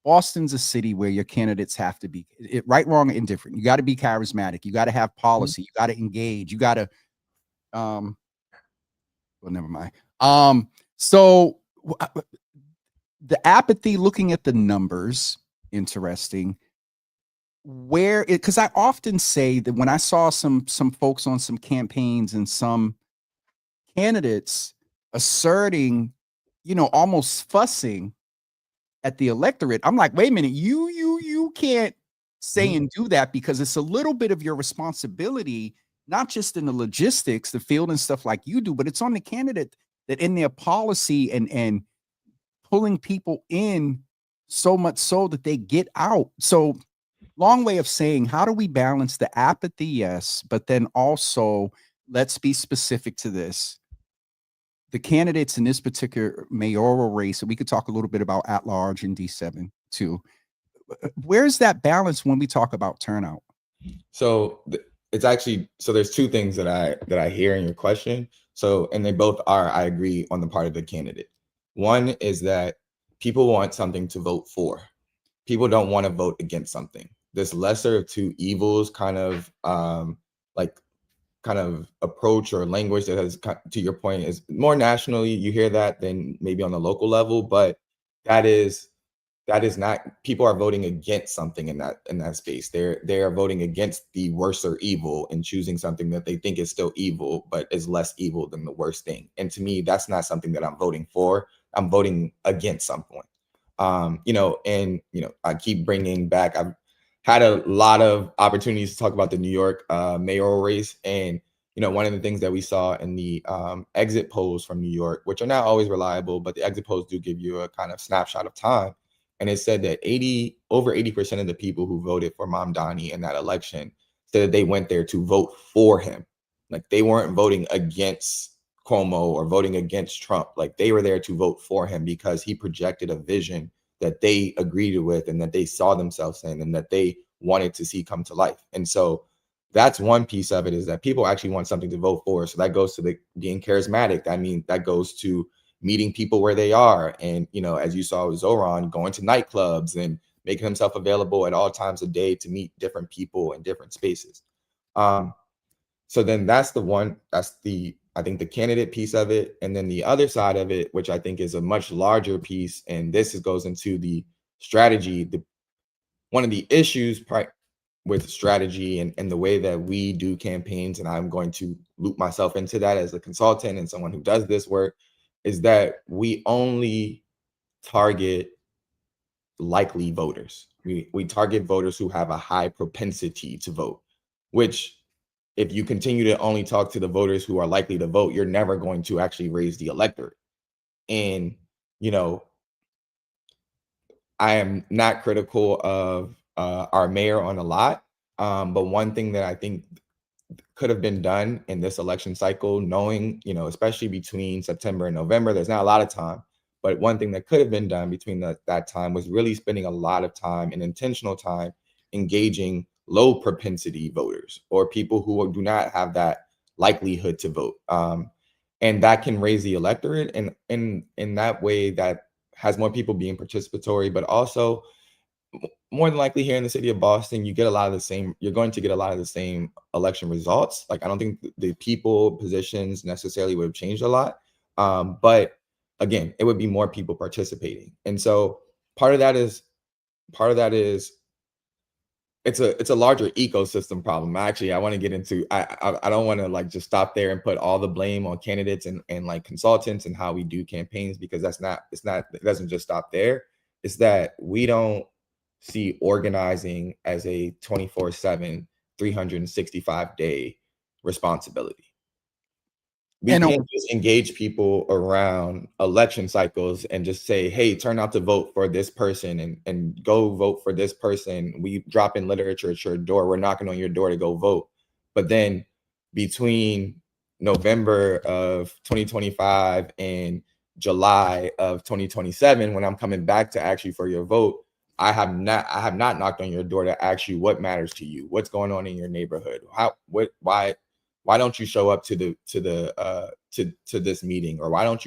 Boston's a city where your candidates have to be right, wrong, or indifferent. You got to be charismatic. You got to have policy. You got to engage. You got to, well, never mind. So the apathy, looking at the numbers, interesting. Because I often say that when I saw some folks on some campaigns and some candidates asserting, almost fussing at the electorate, I'm like, wait a minute, you can't say and do that, because it's a little bit of your responsibility, not just in the logistics, the field and stuff like you do, but it's on the candidate that in their policy and pulling people in so much so that they get out. So long way of saying, how do we balance the apathy? Yes, but then also, let's be specific to this. The candidates in this particular mayoral race, and we could talk a little bit about at large in D7 too. Where's that balance when we talk about turnout? So it's actually, so there's 2 things that I hear in your question. So, and they both are, I agree, on the part of the candidate. One is that people want something to vote for. People don't want to vote against something. This lesser of 2 evils kind of approach or language that has, to your point, is more nationally, you hear that than maybe on the local level, but that is not, people are voting against something in that space. They are voting against the worser evil and choosing something that they think is still evil, but is less evil than the worst thing. And to me, that's not something that I'm voting for. I'm voting against something. I keep bringing back, I've had a lot of opportunities to talk about the New York mayoral race. And, one of the things that we saw in the exit polls from New York, which are not always reliable, but the exit polls do give you a kind of snapshot of time. and it said that over 80% of the people who voted for Mamdani in that election said that they went there to vote for him. Like they weren't voting against Cuomo or voting against Trump. Like they were there to vote for him because he projected a vision that they agreed with and that they saw themselves in and that they wanted to see come to life. And so that's one piece of it, is that people actually want something to vote for. So that goes to the being charismatic. I mean, that goes to meeting people where they are. And, you know, as you saw with Zoran, going to nightclubs and making himself available at all times of day to meet different people in different spaces. So then that's I think the candidate piece of it. And then the other side of it, which I think is a much larger piece, and this goes into the strategy. One of the issues with strategy and the way that we do campaigns, and I'm going to loop myself into that as a consultant and someone who does this work, is that we only target likely voters. We target voters who have a high propensity to vote, which if you continue to only talk to the voters who are likely to vote, you're never going to actually raise the electorate. And, you know, I am not critical of our mayor on a lot, but one thing that I think could have been done in this election cycle, knowing, you know, especially between September and November, there's not a lot of time, but one thing that could have been done between that time was really spending a lot of time and intentional time engaging low propensity voters or people who do not have that likelihood to vote. And that can raise the electorate, and in that way that has more people being participatory, but also more than likely here in the city of Boston, you're going to get a lot of the same election results. Like, I don't think the people positions necessarily would have changed a lot. But again, it would be more people participating. And so part of that is it's a larger ecosystem problem. Actually, I want to get into, I don't want to like just stop there and put all the blame on candidates and like consultants and how we do campaigns, because it doesn't just stop there. It's that we don't see organizing as a 24/7, 365-day responsibility. We can't just engage people around election cycles and just say, hey, turn out to vote for this person and go vote for this person. We drop in literature at your door. We're knocking on your door to go vote. But then between November of 2025 and July of 2027, when I'm coming back to ask you for your vote, I have not knocked on your door to ask you what matters to you, what's going on in your neighborhood, why don't you show up to this meeting, or why aren't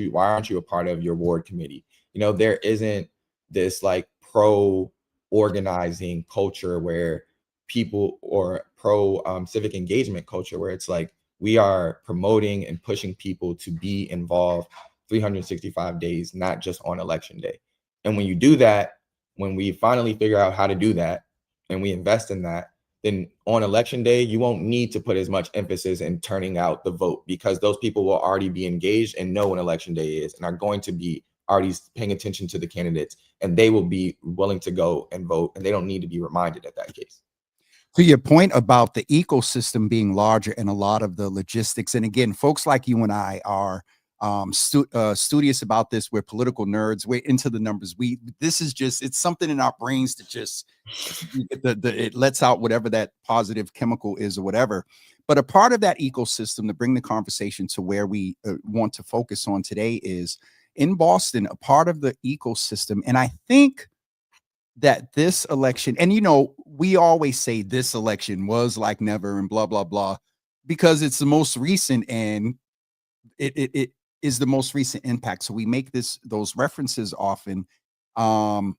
you a part of your ward committee? You know, there isn't this like pro organizing culture where people, or pro civic engagement culture, where it's like we are promoting and pushing people to be involved 365 days, not just on election day. And when you do that, when we finally figure out how to do that and we invest in that, then on election day, you won't need to put as much emphasis in turning out the vote, because those people will already be engaged and know when election day is and are going to be already paying attention to the candidates, and they will be willing to go and vote, and they don't need to be reminded at that case. To your point about the ecosystem being larger and a lot of the logistics, and again, folks like you and I are studious about this. We're political nerds. We're into the numbers. This is just, it's something in our brains that just it lets out whatever that positive chemical is or whatever. But a part of that ecosystem, to bring the conversation to where we want to focus on today, is in Boston, a part of the ecosystem. And I think that this election, and you know, we always say this election was like never and blah, blah, blah, because it's the most recent and it is the most recent impact. So we make those references often. But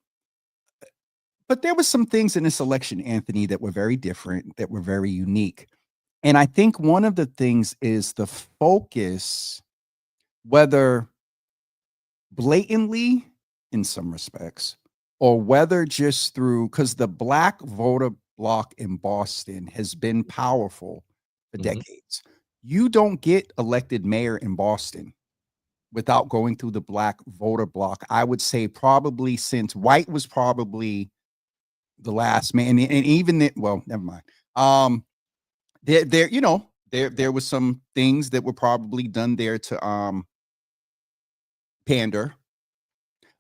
there were some things in this election, Anthony, that were very different, that were very unique. And I think one of the things is the focus, whether blatantly in some respects, or whether just through, because the Black voter bloc in Boston has been powerful for decades. You don't get elected mayor in Boston without going through the Black voter bloc. I would say probably since White was probably the last man, and even then, well, never mind. There was some things that were probably done there to pander,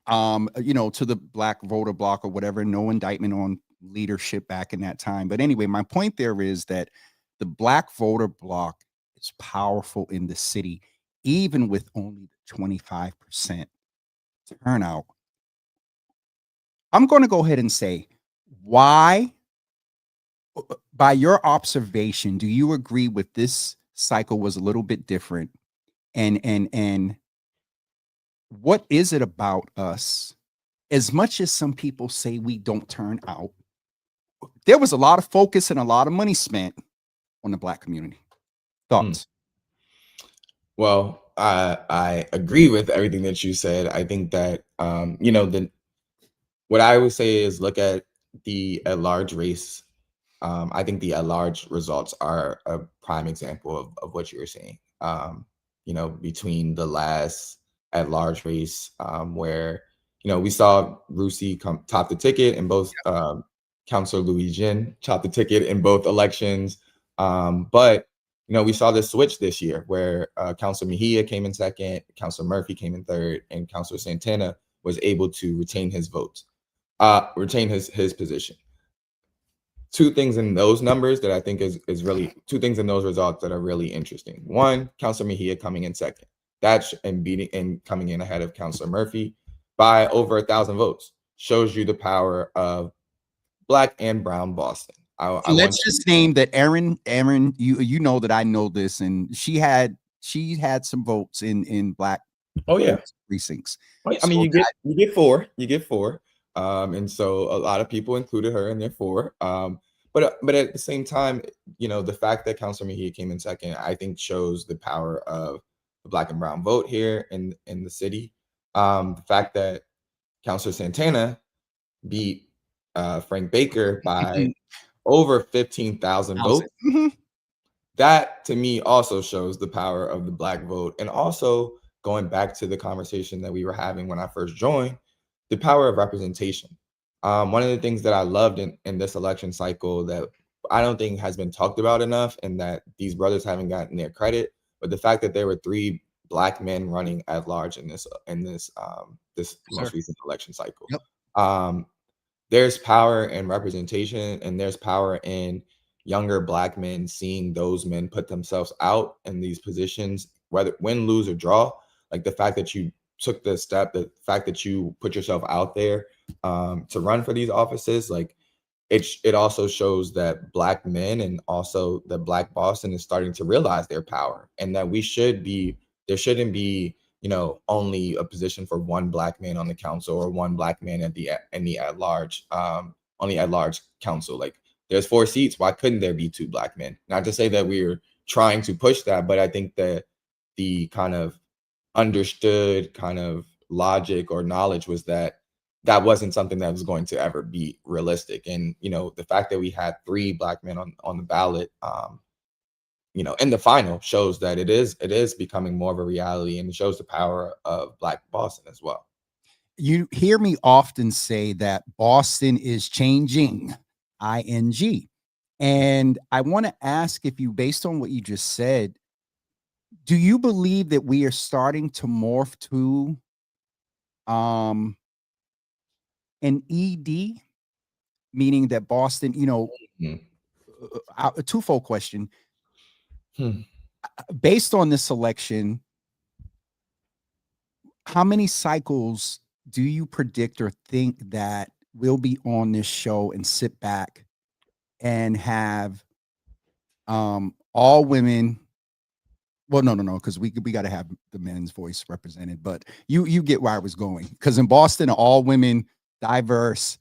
to the black voter bloc or whatever. No indictment on leadership back in that time. But anyway, my point there is that the black voter bloc is powerful in the city, even with only 25% turnout. I'm going to go ahead and say, why, by your observation, do you agree with this cycle was a little bit different? And what is it about us? As much as some people say we don't turn out, there was a lot of focus and a lot of money spent on the black community. Thoughts? Well, I agree with everything that you said. I think that what I would say is look at the at-large race. I think the at-large results are a prime example of what you were saying. Between the last at-large race, where we saw Rusi come top the ticket in both. Councilor Louis Jin top the ticket in both elections, but we saw this switch this year where Councilor Mejia came in second, Councilor Murphy came in third, and Councilor Santana was able to retain his votes, retain his position. Two things in those numbers that I think is really two things in those results that are really interesting. One, Councilor Mejia coming in second, and coming in ahead of Councilor Murphy by over 1,000 votes shows you the power of Black and brown Boston. Let's just name that Aaron, you know that I know this, and she had some votes in black precincts. I mean, you get four, and so a lot of people included her in their four. But at the same time, the fact that Councilor Mejia came in second, I think shows the power of the black and brown vote here in the city. The fact that Councilor Santana beat Frank Baker by over 15,000 votes. That to me also shows the power of the black vote. And also going back to the conversation that we were having when I first joined, the power of representation. One of the things that I loved in this election cycle that I don't think has been talked about enough, and that these brothers haven't gotten their credit, but the fact that there were 3 black men running at large in this most recent election cycle. There's power in representation, and there's power in younger black men seeing those men put themselves out in these positions, whether win, lose, or draw. Like the fact that you took the step, the fact that you put yourself out there to run for these offices, like it also shows that black men and also that black Boston is starting to realize their power, and that there shouldn't be only a position for one black man on the council or one black man in the at large, on the at large council. Like there's 4 seats. Why couldn't there be 2 black men? Not to say that we're trying to push that, but I think that the kind of understood kind of logic or knowledge was that wasn't something that was going to ever be realistic. And, the fact that we had 3 black men on the ballot, in the final shows that it is becoming more of a reality, and it shows the power of black Boston as well. You hear me often say that Boston is changing, ing. And I want to ask if you, based on what you just said, do you believe that we are starting to morph to an ED, meaning that Boston, a twofold question. Based on this election, how many cycles do you predict or think that we'll be on this show and sit back and have all women? Well, no, because we got to have the men's voice represented, but you get where I was going. Because in Boston, all women, diverse,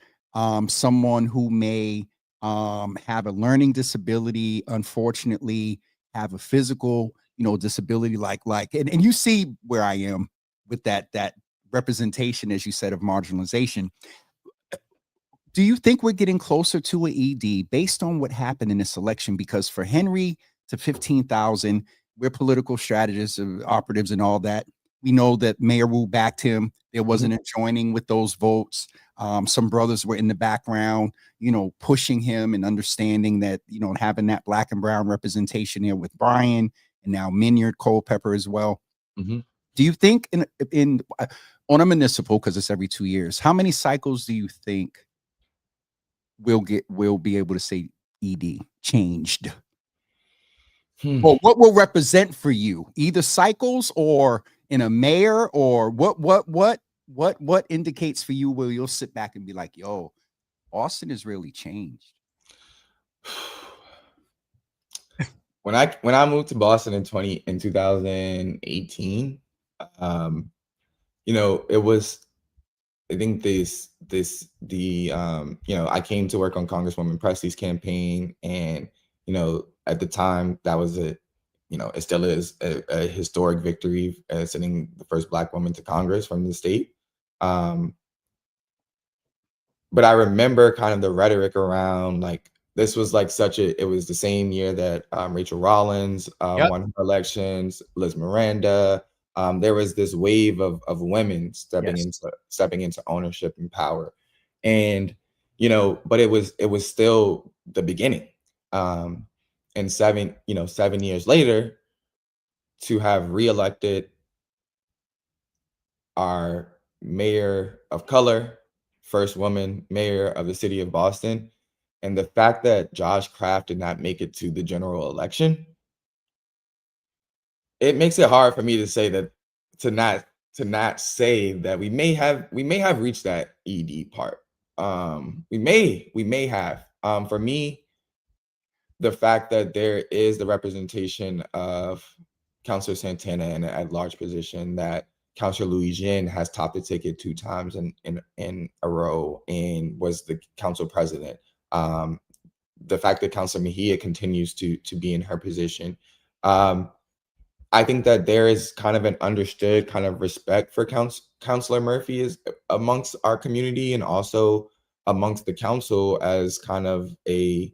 someone who may have a learning disability, unfortunately, have a physical, disability, and you see where I am with that representation, as you said, of marginalization. Do you think we're getting closer to an ED based on what happened in this election? Because for Henry to 15,000, we're political strategists, operatives, and all that. We know that Mayor Wu backed him. There wasn't a joining with those votes. Some brothers were in the background, pushing him and understanding that, having that black and brown representation there with Brian and now Minyard Culpepper as well. Do you think on a municipal, because it's every 2 years, how many cycles do you think we'll be able to say ED changed? Or what will represent for you, either cycles or in a mayor, or what indicates for you where you'll sit back and be like, yo, Austin has really changed? When I moved to Boston in 2018, you know, it was, I think I came to work on Congresswoman Presley's campaign, and, you know, at the time that was it still is a historic victory, sending the first Black woman to Congress from the state. But I remember kind of the rhetoric around, like, this was like it was the same year that Rachel Rollins won her elections, Liz Miranda. There was this wave of women stepping into ownership and power, and, you know, but it was still the beginning. And 7 years later, to have reelected our mayor of color, first woman mayor of the city of Boston, and the fact that Josh Kraft did not make it to the general election, it makes it hard for me to say that, to not say that we may have reached that ED part. We may have. For me, the fact that there is the representation of Councilor Santana in an at-large position, that Councilor Louis Jin has topped the ticket 2 times in a row and was the council president. The fact that Councilor Mejia continues to be in her position. I think that there is kind of an understood kind of respect for Councilor Murphy is amongst our community, and also amongst the council, as kind of a,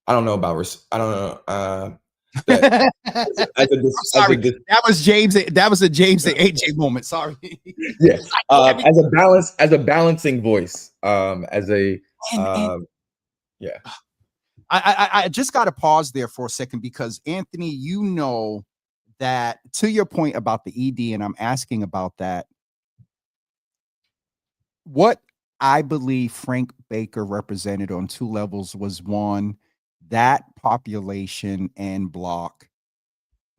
I don't know about, I don't know. That, That was James. That was a James and AJ moment. Sorry. Yes. As a balancing voice. Yeah. I just got to pause there for a second, because Anthony, you know that, to your point about the ED, and I'm asking about that, what I believe Frank Baker represented on 2 levels was, one, that population and block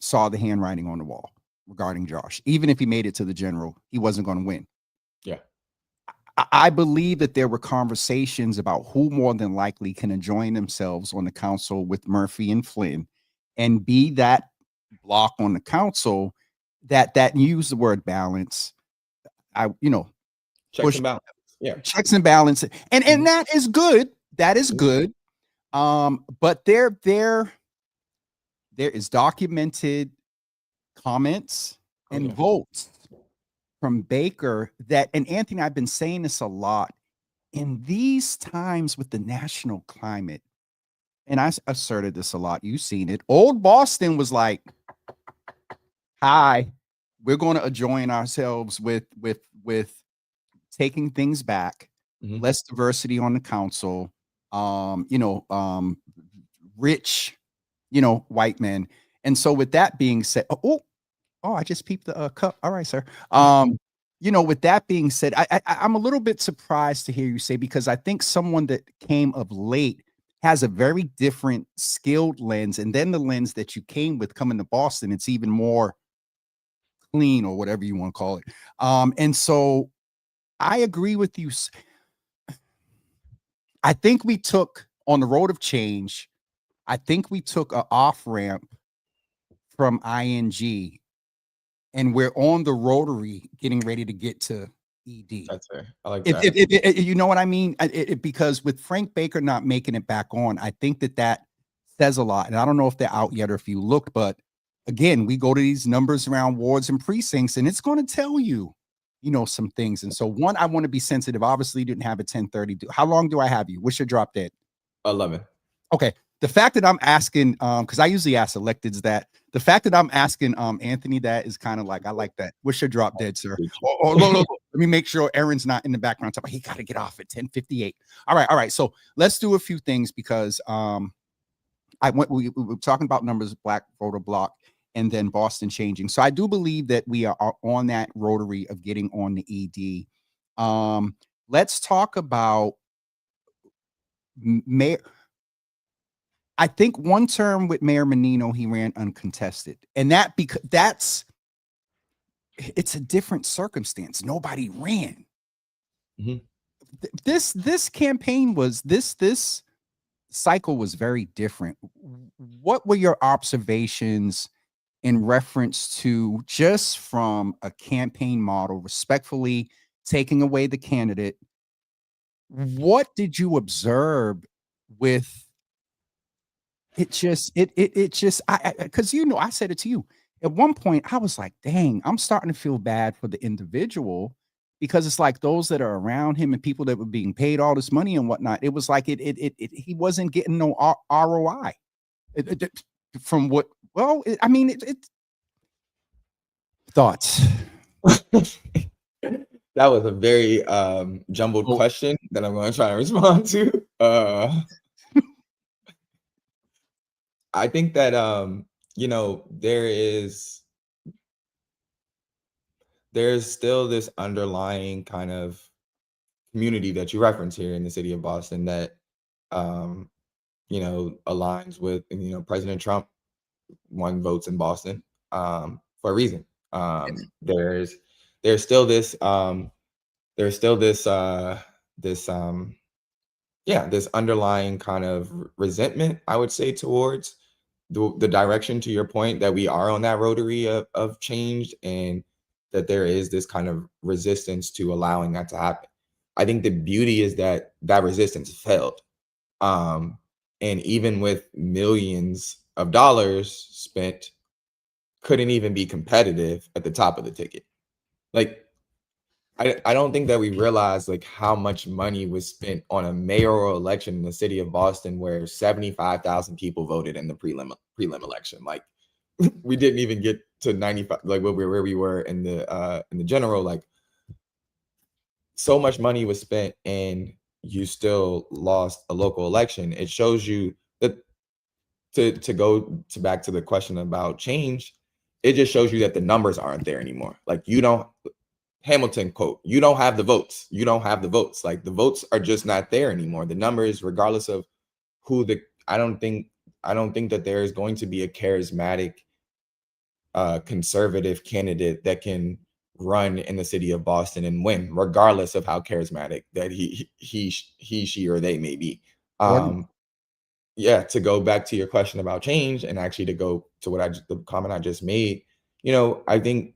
saw the handwriting on the wall regarding Josh. Even if he made it to the general, he wasn't going to win. Yeah. I believe that there were conversations about who more than likely can join themselves on the council with Murphy and Flynn and be that block on the council that use the word balance. Checks and balance. Yeah. Checks and balance. And that is good. That is good. But there is documented comments and votes from Baker that, and Anthony, I've been saying this a lot, in these times with the national climate, and I asserted this a lot, you've seen it, old Boston was like, hi, we're going to join ourselves with taking things back, less diversity on the council, rich, white men. And so with that being said, I just peeped the cup. All right, sir. With that being said, I'm a little bit surprised to hear you say, because I think someone that came of late has a very different skilled lens, and then the lens that you came with coming to Boston, it's even more clean, or whatever you want to call it. And so I agree with you. I think we took, on the road of change, I think we took an off-ramp from ING, and we're on the rotary getting ready to get to ED. That's fair. I like that. You know what I mean? Because with Frank Baker not making it back on, I think that says a lot. And I don't know if they're out yet or if you looked, but again, we go to these numbers around wards and precincts, and it's going to tell you, some things. And so, one, I want to be sensitive. Obviously, you didn't have a 10:30. How long do I have you? What's your drop dead? 11. Okay. The fact that I'm asking, because I usually ask electeds that, the fact that I'm asking Anthony that is kind of like, I like that. What's your drop dead, sir? Look, let me make sure Aaron's not in the background. He got to get off at 10:58. All right. So let's do a few things, because we were talking about numbers, Black voter block. and then Boston changing. So I do believe that we are on that rotary of getting on the ED. Let's talk about Mayor. I think one term with Mayor Menino, he ran uncontested, and that because it's a different circumstance. Nobody ran. Mhm. This campaign was this cycle was very different. What were your observations in reference to, just from a campaign model, respectfully taking away the candidate? What did you observe with it? Just I because I said it to you at one point. I was like, dang, I'm starting to feel bad for the individual, because it's like those that are around him and people that were being paid all this money and whatnot. It was like he wasn't getting no ROI from what. Well, I mean, thoughts. That was a very jumbled Oh. question that I'm going to try to respond to. I think that there's still this underlying kind of community that you reference here in the city of Boston that aligns with, President Trump won votes in Boston for a reason. There's still this this underlying kind of resentment, I would say, towards the direction, to your point, that we are on that rotary of change, and that there is this kind of resistance to allowing that to happen. I think the beauty is that resistance failed. And even with millions of dollars spent, couldn't even be competitive at the top of the ticket. Like, I don't think that we realize like how much money was spent on a mayoral election in the city of Boston, where 75,000 people voted in the prelim election. Like, we didn't even get to 95, like where we were in the general. Like, so much money was spent and you still lost a local election. It shows you that, to go back to the question about change, it just shows you that the numbers aren't there anymore. Like, you don't, Hamilton quote, you don't have the votes. You don't have the votes. Like, the votes are just not there anymore. The numbers, regardless of who I don't think that there is going to be a charismatic conservative candidate that can run in the city of Boston and win, regardless of how charismatic that he, she, or they may be. To go back to your question about change, and actually to go to the comment I just made, I think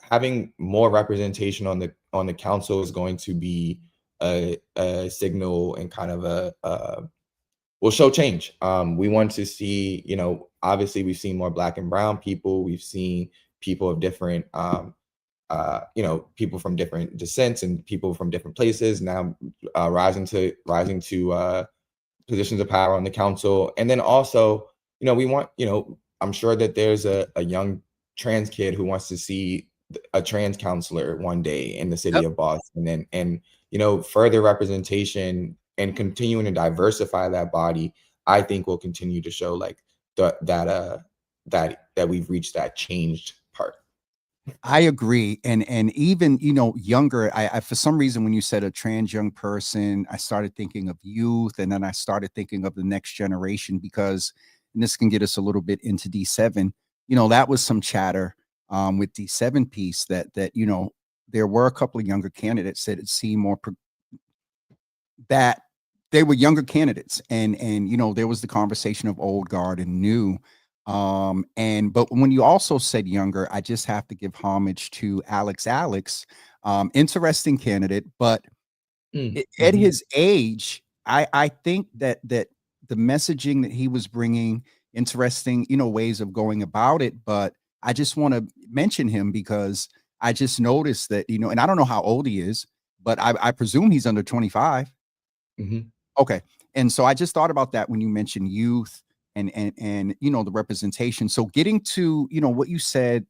having more representation on the council is going to be a signal and kind of will show change. We want to see, obviously we've seen more Black and brown people. We've seen people of different, people from different descents and people from different places now rising to positions of power on the council. And then also, we want, I'm sure that there's a young trans kid who wants to see a trans counselor one day in the city of Boston, and further representation and continuing to diversify that body, I think will continue to show like that we've reached that changed part. I agree. And even, younger, I for some reason, when you said a trans young person, I started thinking of youth, and then I started thinking of the next generation, because, and this can get us a little bit into D7, that was some chatter with D7 piece that, there were a couple of younger candidates that it seemed more that they were younger candidates, and there was the conversation of old guard and new. But when you also said younger, I just have to give homage to Alex. Interesting candidate, but at his age, I think that the messaging that he was bringing, interesting, ways of going about it. But I just want to mention him because I just noticed that, and I don't know how old he is, but I presume he's under 25. Okay. And so I just thought about that when you mentioned youth and the representation. So getting to, what you said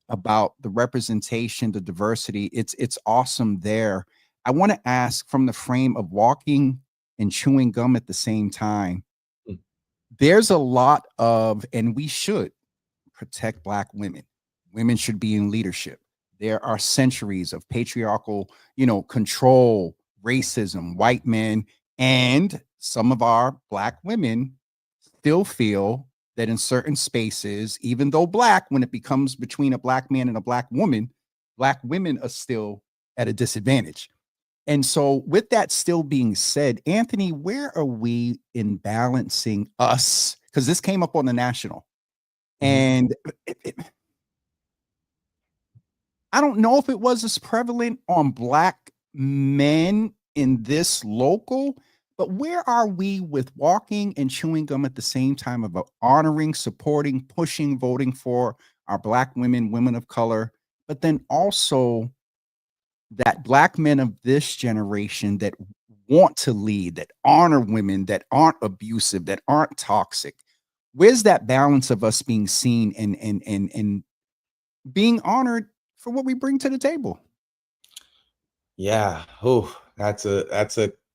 about the representation, the diversity, it's awesome there. I want to ask, from the frame of walking and chewing gum at the same time, there's a lot of, and we should protect Black women. Women should be in leadership. There are centuries of patriarchal, control, racism, white men, and some of our Black women still feel that in certain spaces, even though Black, when it becomes between a Black man and a Black woman, Black women are still at a disadvantage. And so, with that still being said, Anthony, where are we in balancing us? Because this came up on the national. And I don't know if it was as prevalent on Black men in this local, but where are we with walking and chewing gum at the same time about honoring, supporting, pushing, voting for our Black women, women of color, but then also that Black men of this generation that want to lead, that honor women, that aren't abusive, that aren't toxic? Where's that balance of us being seen and being honored for what we bring to the table? Yeah. Oh, that's a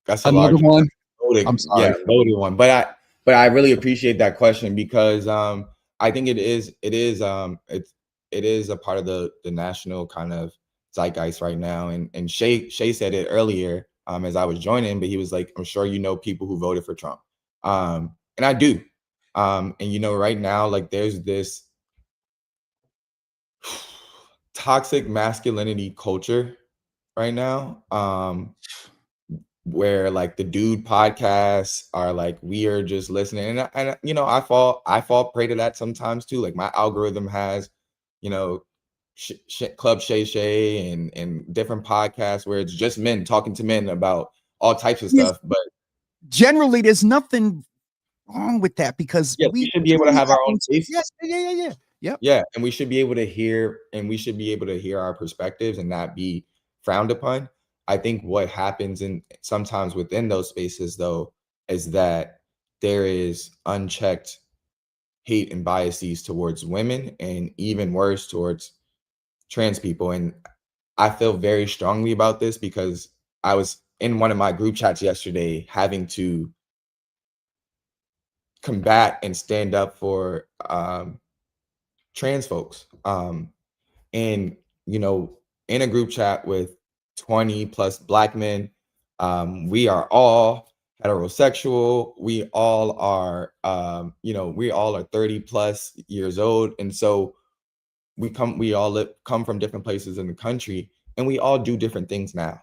Another large one. loaded, I'm sorry. loaded one. But I really appreciate that question because I think it is a part of the national kind of zeitgeist right now. And Shay said it earlier as I was joining, but he was like, I'm sure you know people who voted for Trump. And I do. And right now, like there's this toxic masculinity culture right now, where like the dude podcasts are like, we are just listening. And I fall prey to that sometimes too. Like my algorithm has, Club Shay Shay and different podcasts where it's just men talking to men about all types of stuff. But generally, there's nothing wrong with that because we should be able to have our own space. Yes, yeah. Yep. Yeah, and we should be able to hear, our perspectives and not be frowned upon. I think what happens sometimes within those spaces though is that there is unchecked hate and biases towards women and even worse towards trans people. And I feel very strongly about this because I was in one of my group chats yesterday having to combat and stand up for trans folks. And, in a group chat with 20 plus Black men, we are all heterosexual. We all are, we all are 30 plus years old. And so we all come from different places in the country and we all do different things now.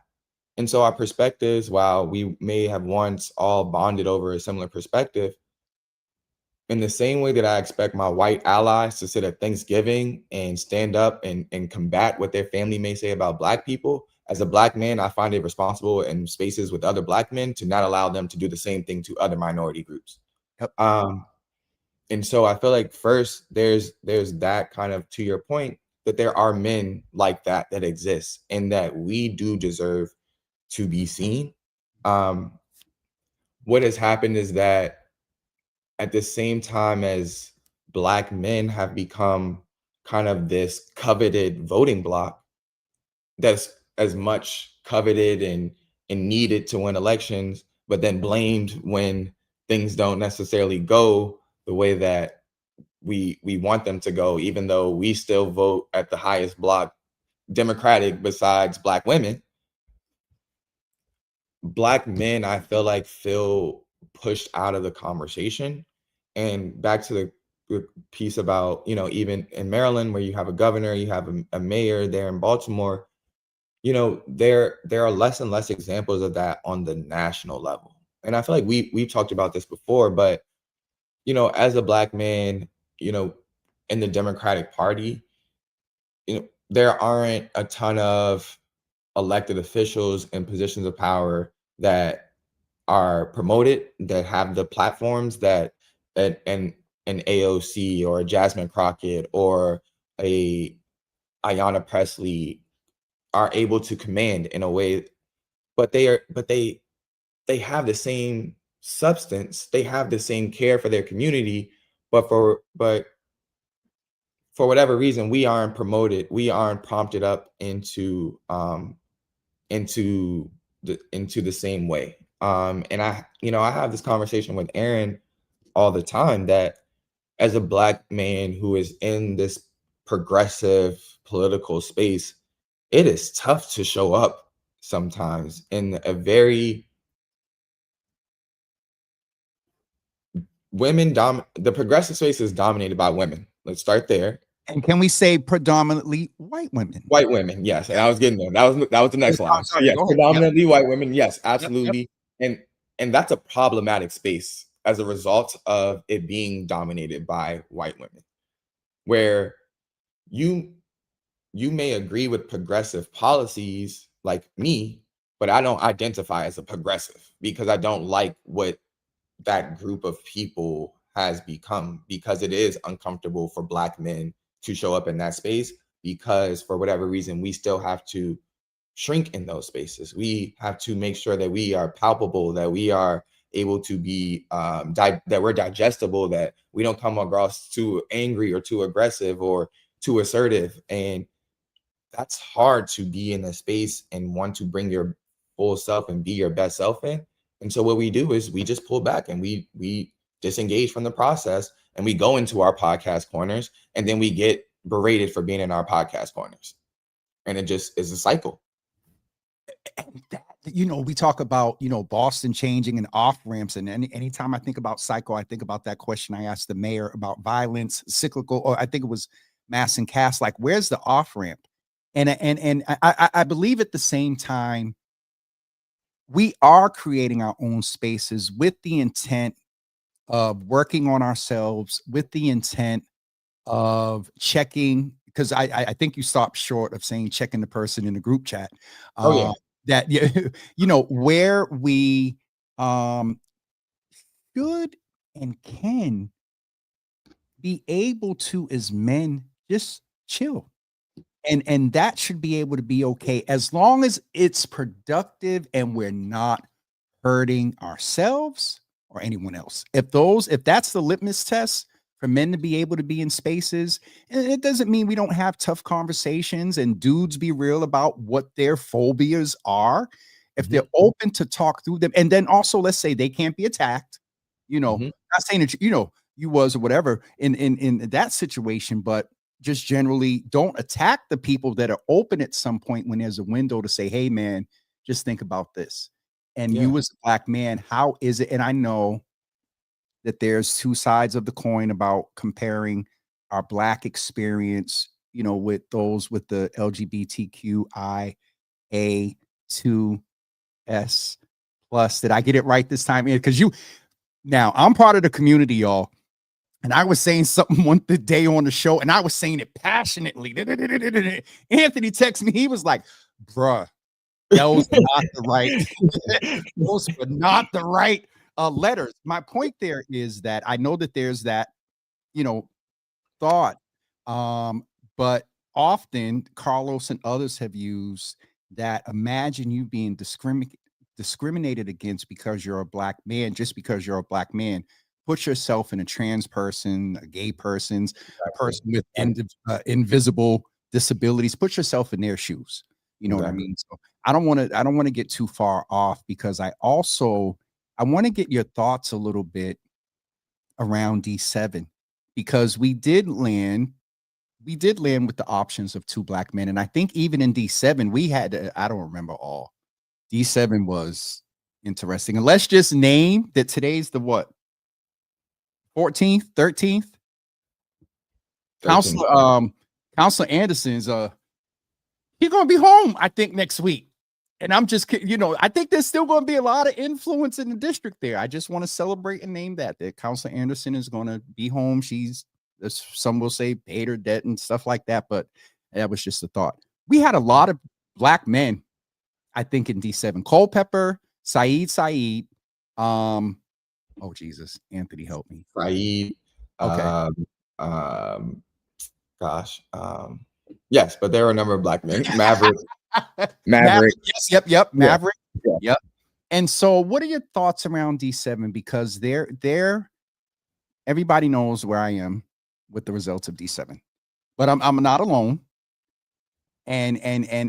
And so our perspectives, while we may have once all bonded over a similar perspective, in the same way that I expect my white allies to sit at Thanksgiving and stand up and combat what their family may say about Black people, as a Black man, I find it responsible in spaces with other Black men to not allow them to do the same thing to other minority groups. Yep. And so I feel like first there's that kind of, to your point, that there are men like that exist and that we do deserve to be seen. What has happened is that at the same time as Black men have become kind of this coveted voting bloc that's as much coveted and needed to win elections, but then blamed when things don't necessarily go the way that we want them to go, even though we still vote at the highest block Democratic besides Black women. Black men, I feel like, feel pushed out of the conversation. And back to the piece about, even in Maryland, where you have a governor, you have a mayor there in Baltimore, there are less and less examples of that on the national level. And I feel like we've talked about this before, but, as a Black man, in the Democratic Party, there aren't a ton of elected officials in positions of power that are promoted, that have the platforms that an AOC or a Jasmine Crockett or a Ayanna Pressley are able to command in a way, but they have the same substance, they have the same care for their community, but for whatever reason, we aren't promoted, we aren't prompted up into the same way. And I have this conversation with Aaron all the time that as a Black man who is in this progressive political space, it is tough to show up sometimes in a very the progressive space is dominated by women. Let's start there. And can we say predominantly white women? White women, yes. And I was getting there. That was the next line. Sorry, Yes, go ahead. predominantly white women. Yes, Yep. absolutely. And that's a problematic space as a result of it being dominated by white women, where you may agree with progressive policies like me, but I don't identify as a progressive because I don't like what that group of people has become, because it is uncomfortable for Black men to show up in that space, because for whatever reason we still have to shrink in those spaces. We have to make sure that we are palpable, that we are able to be that we're digestible, that we don't come across too angry or too aggressive or too assertive. And that's hard to be in a space and want to bring your full self and be your best self in. And so what we do is we just pull back and we disengage from the process, and we go into our podcast corners, and then we get berated for being in our podcast corners. And it just is a cycle. That, we talk about, Boston changing and off ramps. And anytime I think about cycle, I think about that question I asked the mayor about violence, cyclical, or I think it was mass and cast, like, where's the off ramp? And I believe at the same time, we are creating our own spaces with the intent of working on ourselves, with the intent of checking, because I think you stopped short of saying checking the person in the group chat. Oh yeah. That where we should and can be able to, as men, just chill. And that should be able to be okay as long as it's productive and we're not hurting ourselves or anyone else. If that's the litmus test for men to be able to be in spaces, and it doesn't mean we don't have tough conversations and dudes be real about what their phobias are. If they're open to talk through them, and then also let's say they can't be attacked, not saying that you was or whatever in that situation, but just generally don't attack the people that are open at some point when there's a window to say, hey man, just think about this. And you as a Black man, how is it? And I know that there's two sides of the coin about comparing our Black experience, with those with the LGBTQIA2S plus. Did I get it right this time? Because now I'm part of the community, y'all. And I was saying something one day on the show, and I was saying it passionately. Anthony texted me. He was like, bruh, those were not the right, those were not the right letters. My point there is that I know that there's that, thought. But often Carlos and others have used that. Imagine you being discriminated against because you're a Black man, just because you're a Black man. Put yourself in a trans person, a gay person's, a person with invisible disabilities. Put yourself in their shoes. You know what I mean? So I don't want to get too far off, because I want to get your thoughts a little bit around D7, because we did land with the options of 2 Black men. And I think even in D7, we had, I don't remember all. D7 was interesting. And let's just name that today's the what? 14th, 13th. Counselor Anderson's he's gonna be home, I think, next week. And I'm just, I think there's still gonna be a lot of influence in the district there. I just want to celebrate and name that Counselor Anderson is gonna be home. She's, some will say, paid her debt and stuff like that, but that was just a thought. We had a lot of Black men, I think, in D7. Culpepper, Saeed, oh Jesus, Anthony, help me. Saeed. Okay. Yes, but there are a number of Black men. Maverick. Yes, yep. Maverick. Yeah. Yep. And so what are your thoughts around D7? Because they're everybody knows where I am with the results of D7. But I'm not alone. And I'm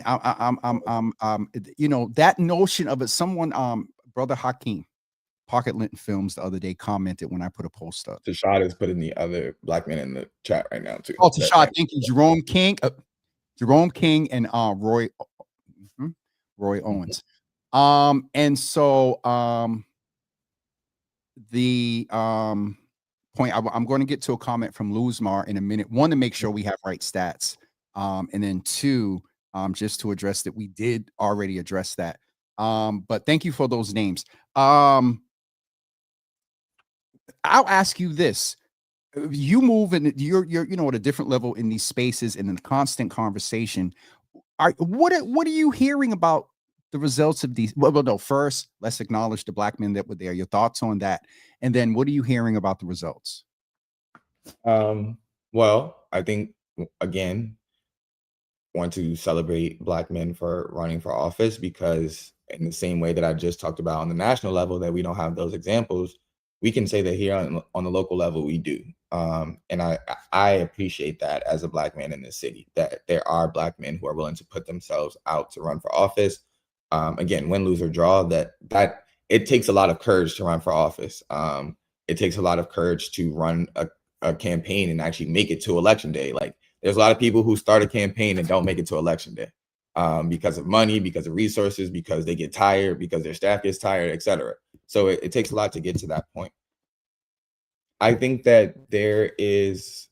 that notion of it, someone, Brother Hakeem, Pocket Lint Films the other day commented when I put a post up. Tashad is putting the other black men in the chat right now too. Oh, Tashad, thank you. Jerome King and Roy Owens. And so the point I'm going to get to a comment from Luzmar in a minute. One, to make sure we have right stats, and then two, just to address that we did already address that. But thank you for those names. I'll ask you this. You move and you're at a different level in these spaces and in the constant conversation. What are you hearing about the results of these? Well, no, first, let's acknowledge the black men that were there. Your thoughts on that. And then what are you hearing about the results? Well, I think, again, want to celebrate black men for running for office, because in the same way that I just talked about on the national level, that we don't have those examples, we can say that here on the local level, we do. And I appreciate that as a black man in this city, that there are black men who are willing to put themselves out to run for office. Again, win, lose, or draw, that it takes a lot of courage to run for office. It takes a lot of courage to run a campaign and actually make it to election day. Like, there's a lot of people who start a campaign and don't make it to election day because of money, because of resources, because they get tired, because their staff gets tired, etc. So it takes a lot to get to that point. I think that there is,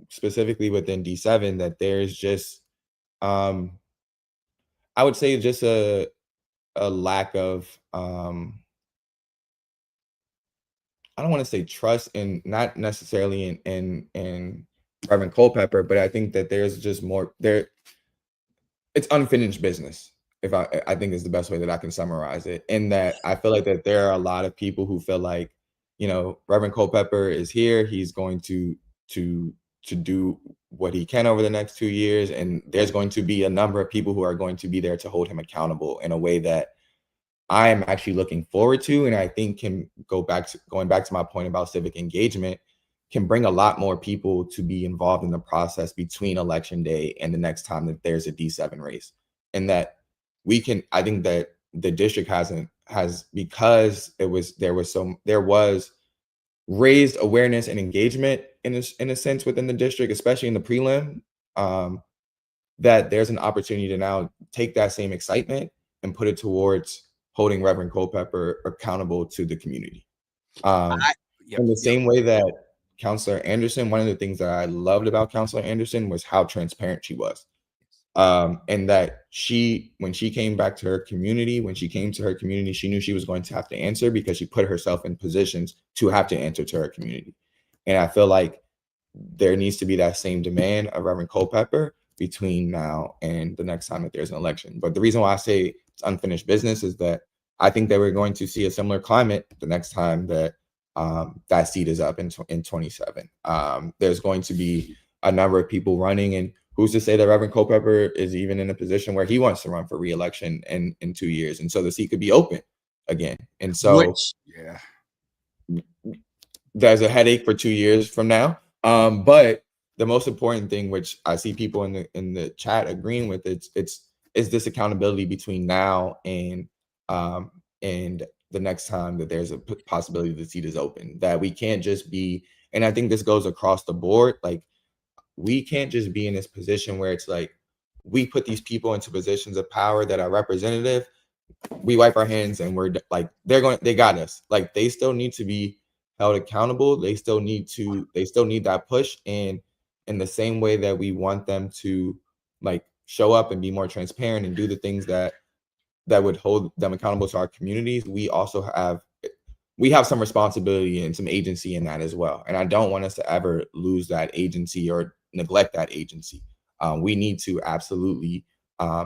specifically within D7, that there's just, I would say, just a lack of, I don't want to say trust, and not necessarily in Reverend Culpepper, but I think that there's just more there. It's unfinished business. If I think is the best way that I can summarize it. In that I feel like that there are a lot of people who feel like, Reverend Culpepper is here. He's going to do what he can over the next 2 years, and there's going to be a number of people who are going to be there to hold him accountable in a way that I am actually looking forward to, and I think can going back to my point about civic engagement, can bring a lot more people to be involved in the process between election day and the next time that there's a D7 race. And that I think that the district because there was raised awareness and engagement in a sense within the district, especially in the prelim, that there's an opportunity to now take that same excitement and put it towards holding Reverend Culpepper accountable to the community. In the same way that Counselor Anderson, one of the things that I loved about Counselor Anderson was how transparent she was. And that when she came to her community, she knew she was going to have to answer, because she put herself in positions to have to answer to her community. And I feel like there needs to be that same demand of Reverend Culpepper between now and the next time that there's an election. But the reason why I say it's unfinished business is that I think that we're going to see a similar climate the next time that that seat is up in 27. There's going to be a number of people running, and who's to say that Reverend Culpepper is even in a position where he wants to run for re-election in 2 years, and so the seat could be open again. And so there's a headache for 2 years from now. But the most important thing, which I see people in the chat agreeing with, is this accountability between now and the next time that there's a possibility the seat is open. That we can't just be, and I think this goes across the board, like, we can't just be in this position where it's like we put these people into positions of power that are representative, we wipe our hands and we're like, they got us. Like, they still need to be held accountable. They still need that push. And in the same way that we want them to, like, show up and be more transparent and do the things that would hold them accountable to our communities, we have some responsibility and some agency in that as well. And I don't want us to ever lose that agency or neglect that agency. We need to absolutely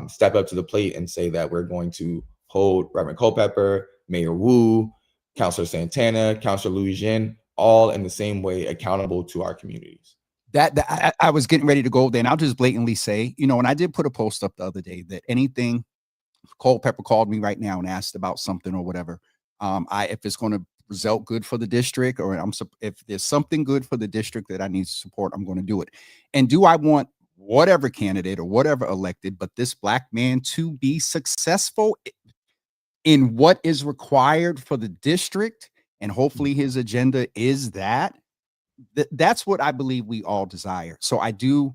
step up to the plate and say that we're going to hold Reverend Culpepper, Mayor Wu, Councilor Santana, Councilor Louis Jean, all in the same way accountable to our communities. I was getting ready to go there, and I'll just blatantly say, and I did put a post up the other day that anything Culpepper called me right now and asked about something or whatever, if it's going to result good for the district, or if there's something good for the district that I need to support, I'm going to do it. And do I want whatever candidate or whatever elected, but this black man to be successful? in what is required for the district, and hopefully his agenda is that. That's what I believe we all desire. So I do.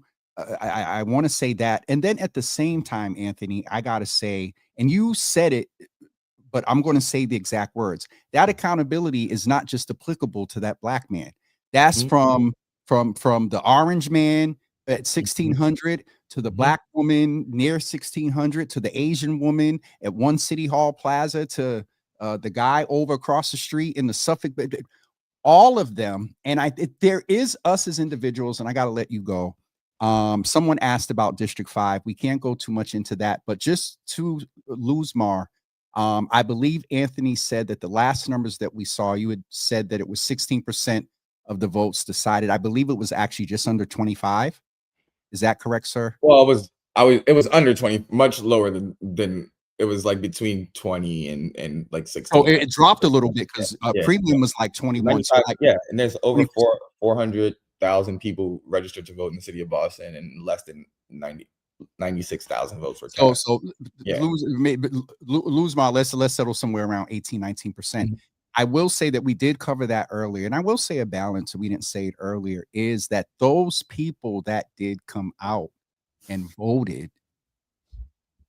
I want to say that, and then at the same time, Anthony, I gotta say, and you said it, but I'm going to say the exact words. That accountability is not just applicable to that black man. That's Mhm. from the orange man at Mhm. 1600 to the Mhm. black woman near 1600 to the Asian woman at one City Hall Plaza to the guy over across the street in the Suffolk. All of them, and there is us as individuals, and I got to let you go. Someone asked about District 5. We can't go too much into that, but just to lose Mar, I believe Anthony said that the last numbers that we saw, you had said that it was 16% of the votes decided. I believe it was actually just under 25. Is that correct, sir? Well, it was under 20, much lower than it was like between 20 and like Oh, 16. it dropped a little bit Yeah, because yeah, premium was like 21. So 95, like yeah, and there's over 20%. 400,000 people registered to vote in the city of Boston, and less than 96,000 votes were So cast. Yeah. lose my let's settle somewhere around 18, 19%. Mhm. I will say that we did cover that earlier, and I will say a balance, so we didn't say it earlier, is that those people that did come out and voted,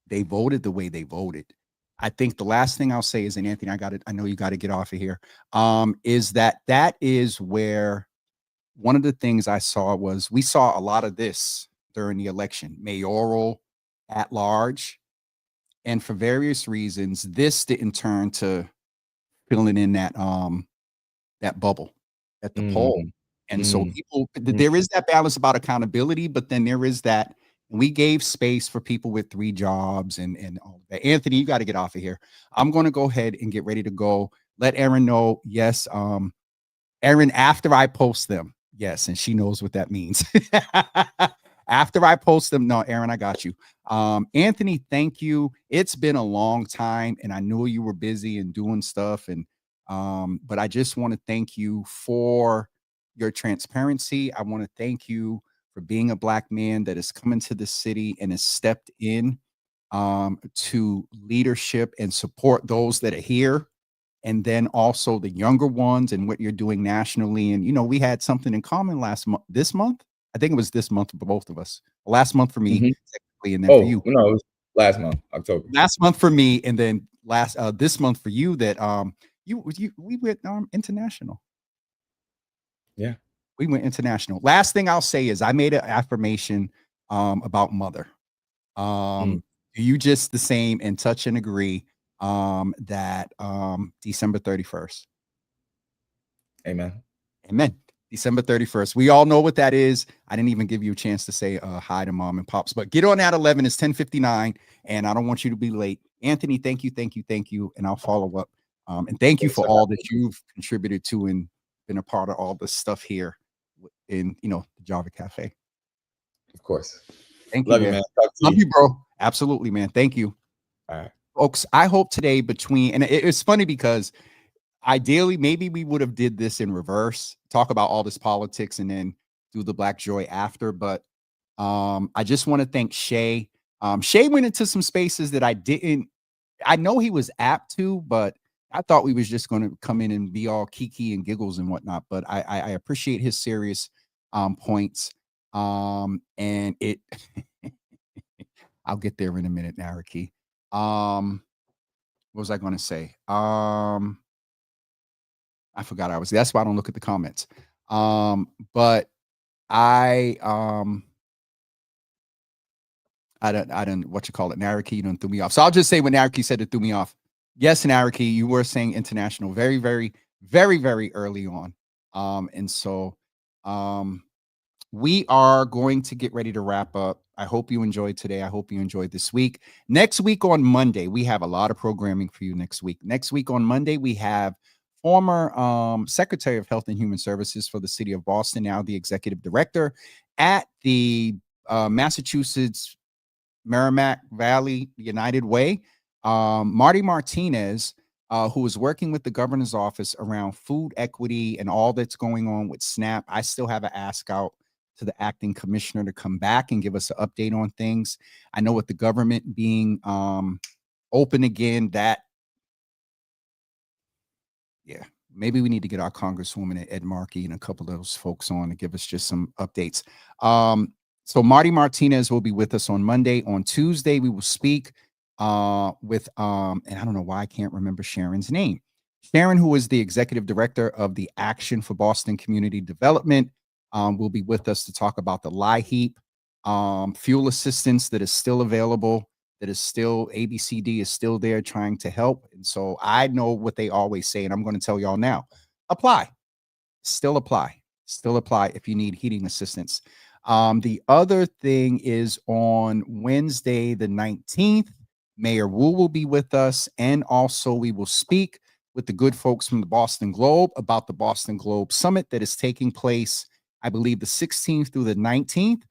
they voted the way they voted. I think the last thing I'll say is, and Anthony, I know you got to get off of here. Is that is where one of the things I saw was we saw a lot of this during the election, mayoral, at large. And for various reasons, this didn't turn to filling in that bubble at the poll. Mm, And so mm, people mm. there is that balance about accountability, but then there is that we gave space for people with 3 jobs and all of that. Anthony, you got to get off of here. I'm going to go ahead and get ready to go. Let Erin know. Yes, Erin, after I post them. Yes, and she knows what that means. After I post them, no, Erin, I got you. Anthony, thank you. It's been a long time, and I knew you were busy and doing stuff, and but I just want to thank you for your transparency. I want to thank you for being a black man that has come into the city and has stepped in to leadership and support those that are here, and then also the younger ones and what you're doing nationally. And we had something in common this month. I think it was this month for both of us. Last month for me, Mhm. technically, and then for Oh, you. no, it was last month, October. Last month for me, and then this month for you. That we went international. Yeah. We went international. Last thing I'll say is I made an affirmation about mother. Mm. Do you just the same and touch and agree that December 31st? Amen. Amen. December 31st. We all know what that is. I didn't even give you a chance to say hi to mom and pops, but get on at 11. It's 10:59, and I don't want you to be late. Anthony, thank you, thank you, thank you. And I'll follow up. And thank you Thanks for for all having that me. you've contributed to and been a part of all the stuff here in the Java Cafe. Of course. Thank you, Love you, man. man. Talk to Love you. you, bro. Absolutely, man. Thank you. All right. Folks, I hope today and it's funny because ideally, maybe we would have did this in reverse, talk about all this politics and then do the Black Joy after. But I just want to thank Shay. Shay went into some spaces that I know he was apt to, but I thought we was just going to come in and be all kiki and giggles and whatnot. But I appreciate his serious points. And it I'll get there in a minute, Naraki. What was I going to say? I forgot that's why I don't look at the comments. But I don't what you call it, Naraki, you don't threw me off. So I'll just say when Naraki said it threw me off. Yes, Naraki, you were saying international very, very, very, very early on. And so we are going to get ready to wrap up. I hope you enjoyed today. I hope you enjoyed this week. Next week on Monday, we have a lot of programming for you next week. Next week on Monday, we have former Secretary of Health and Human Services for the city of Boston, now the executive director at the Massachusetts Merrimack Valley United Way, Marty Martinez, who is working with the governor's office around food equity and all that's going on with SNAP. I still have an ask out to the acting commissioner to come back and give us an update on things. I know with the government being open again, that Yeah, maybe we need to get our Congresswoman Ed Markey and a couple of those folks on to give us just some updates. So Marty Martinez will be with us on Monday. On Tuesday, we will speak with and I don't know why I can't remember Sharon's name. Sharon, who is the executive director of the Action for Boston Community Development, will be with us to talk about the LIHEAP fuel assistance that is still available, that is still ABCD is still there trying to help. And so I know what they always say, and I'm going to tell y'all now: apply, still apply, still apply if you need heating assistance. The other thing is on Wednesday, the 19th, Mayor Wu will be with us, and also we will speak with the good folks from the Boston Globe about the Boston Globe Summit that is taking place, I believe, the 16th through the 19th.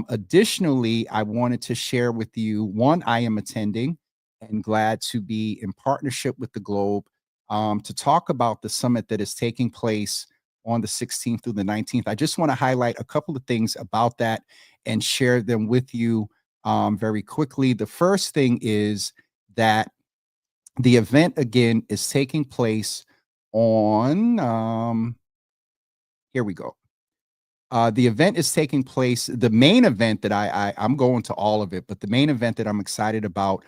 Additionally, I wanted to share with you one, I am attending and glad to be in partnership with the Globe to talk about the summit that is taking place on the 16th through the 19th. I just want to highlight a couple of things about that and share them with you very quickly. The first thing is that the event, again, is taking place on, here we go. The event is taking place. The main event that I'm going to all of it, but the main event that I'm excited about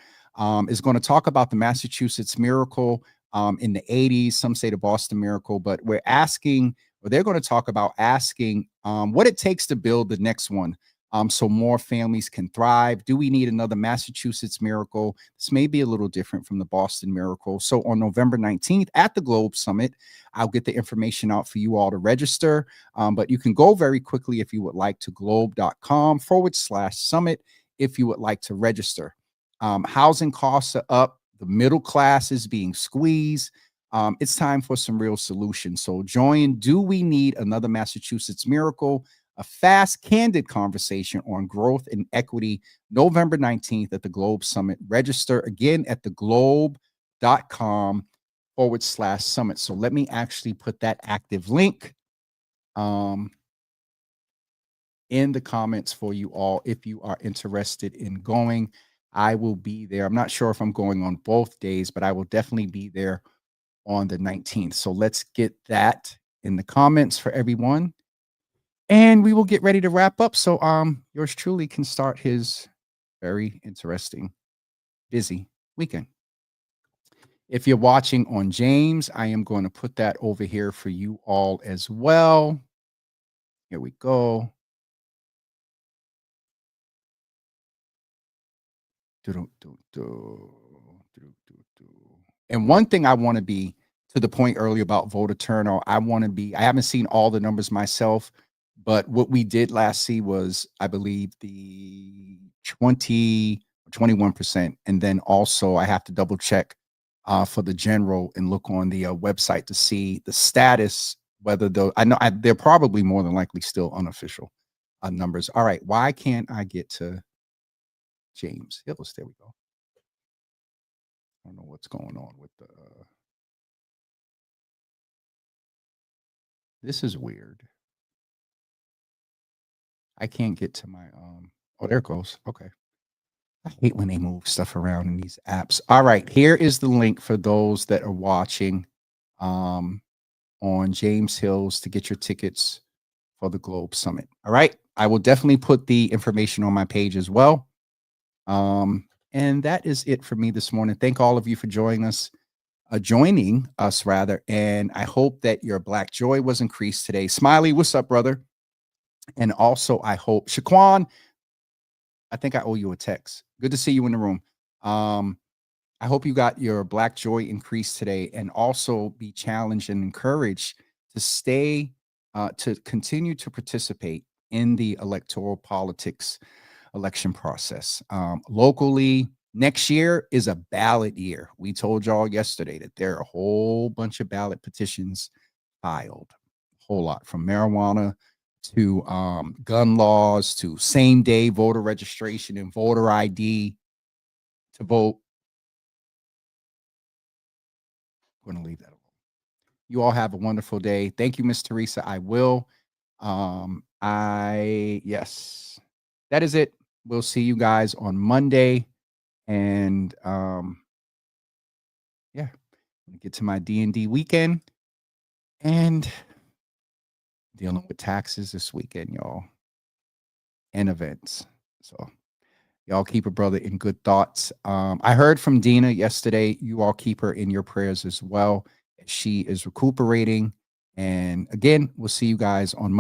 is going to talk about the Massachusetts Miracle in the 80s. Some say the Boston Miracle, but we're asking, or they're going to talk about asking what it takes to build the next one. So more families can thrive. Do we need another Massachusetts Miracle? This may be a little different from the Boston Miracle. So on November 19th at the Globe Summit, I'll get the information out for you all to register. But you can go very quickly if you would like to globe.com/summit if you would like to register. Housing costs are up. The middle class is being squeezed. It's time for some real solutions. So join Do We Need Another Massachusetts Miracle? A fast, candid conversation on growth and equity, November 19th at the Globe Summit. Register again at theglobe.com/summit. So let me actually put that active link in the comments for you all if you are interested in going. I will be there. I'm not sure if I'm going on both days, but I will definitely be there on the 19th. So let's get that in the comments for everyone. And we will get ready to wrap up. So yours truly can start his very interesting, busy weekend. If you're watching on James, I am going to put that over here for you all as well. Here we go. And one thing I want to be, to the point earlier about voter turnout, I haven't seen all the numbers myself, but what we did last see was, I believe, the 21%. And then also I have to double check for the general and look on the website to see the status, whether they're probably more than likely still unofficial numbers. All right. Why can't I get to James Hills? There we go. I don't know what's going on with the this is weird. I can't get to my oh, there it goes. Okay. I hate when they move stuff around in these apps. All right, here is the link for those that are watching on James Hills to get your tickets for the Globe Summit. All right. I will definitely put the information on my page as well. And that is it for me this morning. Thank all of you for joining us. And I hope that your Black joy was increased today. Smiley, what's up, brother? And also, I hope, Shaquan, I think I owe you a text. Good to see you in the room. I hope you got your Black joy increased today, and also be challenged and encouraged to stay, to continue to participate in the electoral politics election process. Locally, next year is a ballot year. We told y'all yesterday that there are a whole bunch of ballot petitions filed, a whole lot, from marijuana to gun laws to same-day voter registration and voter ID to vote. I'm going to leave that alone. You all have a wonderful day. Thank you, Miss Teresa. I will. Yes, that is it. We'll see you guys on Monday. And yeah, get to my D&D weekend and dealing with taxes this weekend, y'all, and events. So y'all keep a brother in good thoughts. I heard from Dina yesterday. You all keep her in your prayers as well. She is recuperating. And again, we'll see you guys on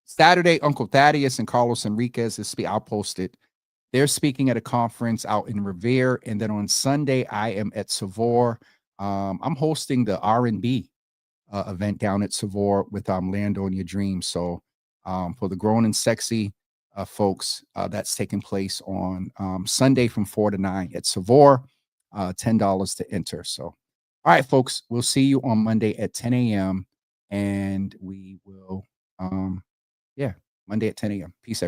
Saturday. Uncle Thaddeus and Carlos Enriquez is I'll post it. They're speaking at a conference out in Revere, and then on Sunday I am at Savor. I'm hosting the R&B event down at Savor with Land on Your Dreams. So for the grown and sexy folks, that's taking place on Sunday from 4 to 9 at Savor. $10 to enter. So, all right, folks, we'll see you on Monday at 10 a.m. and we will, Monday at 10 a.m. Peace, everybody.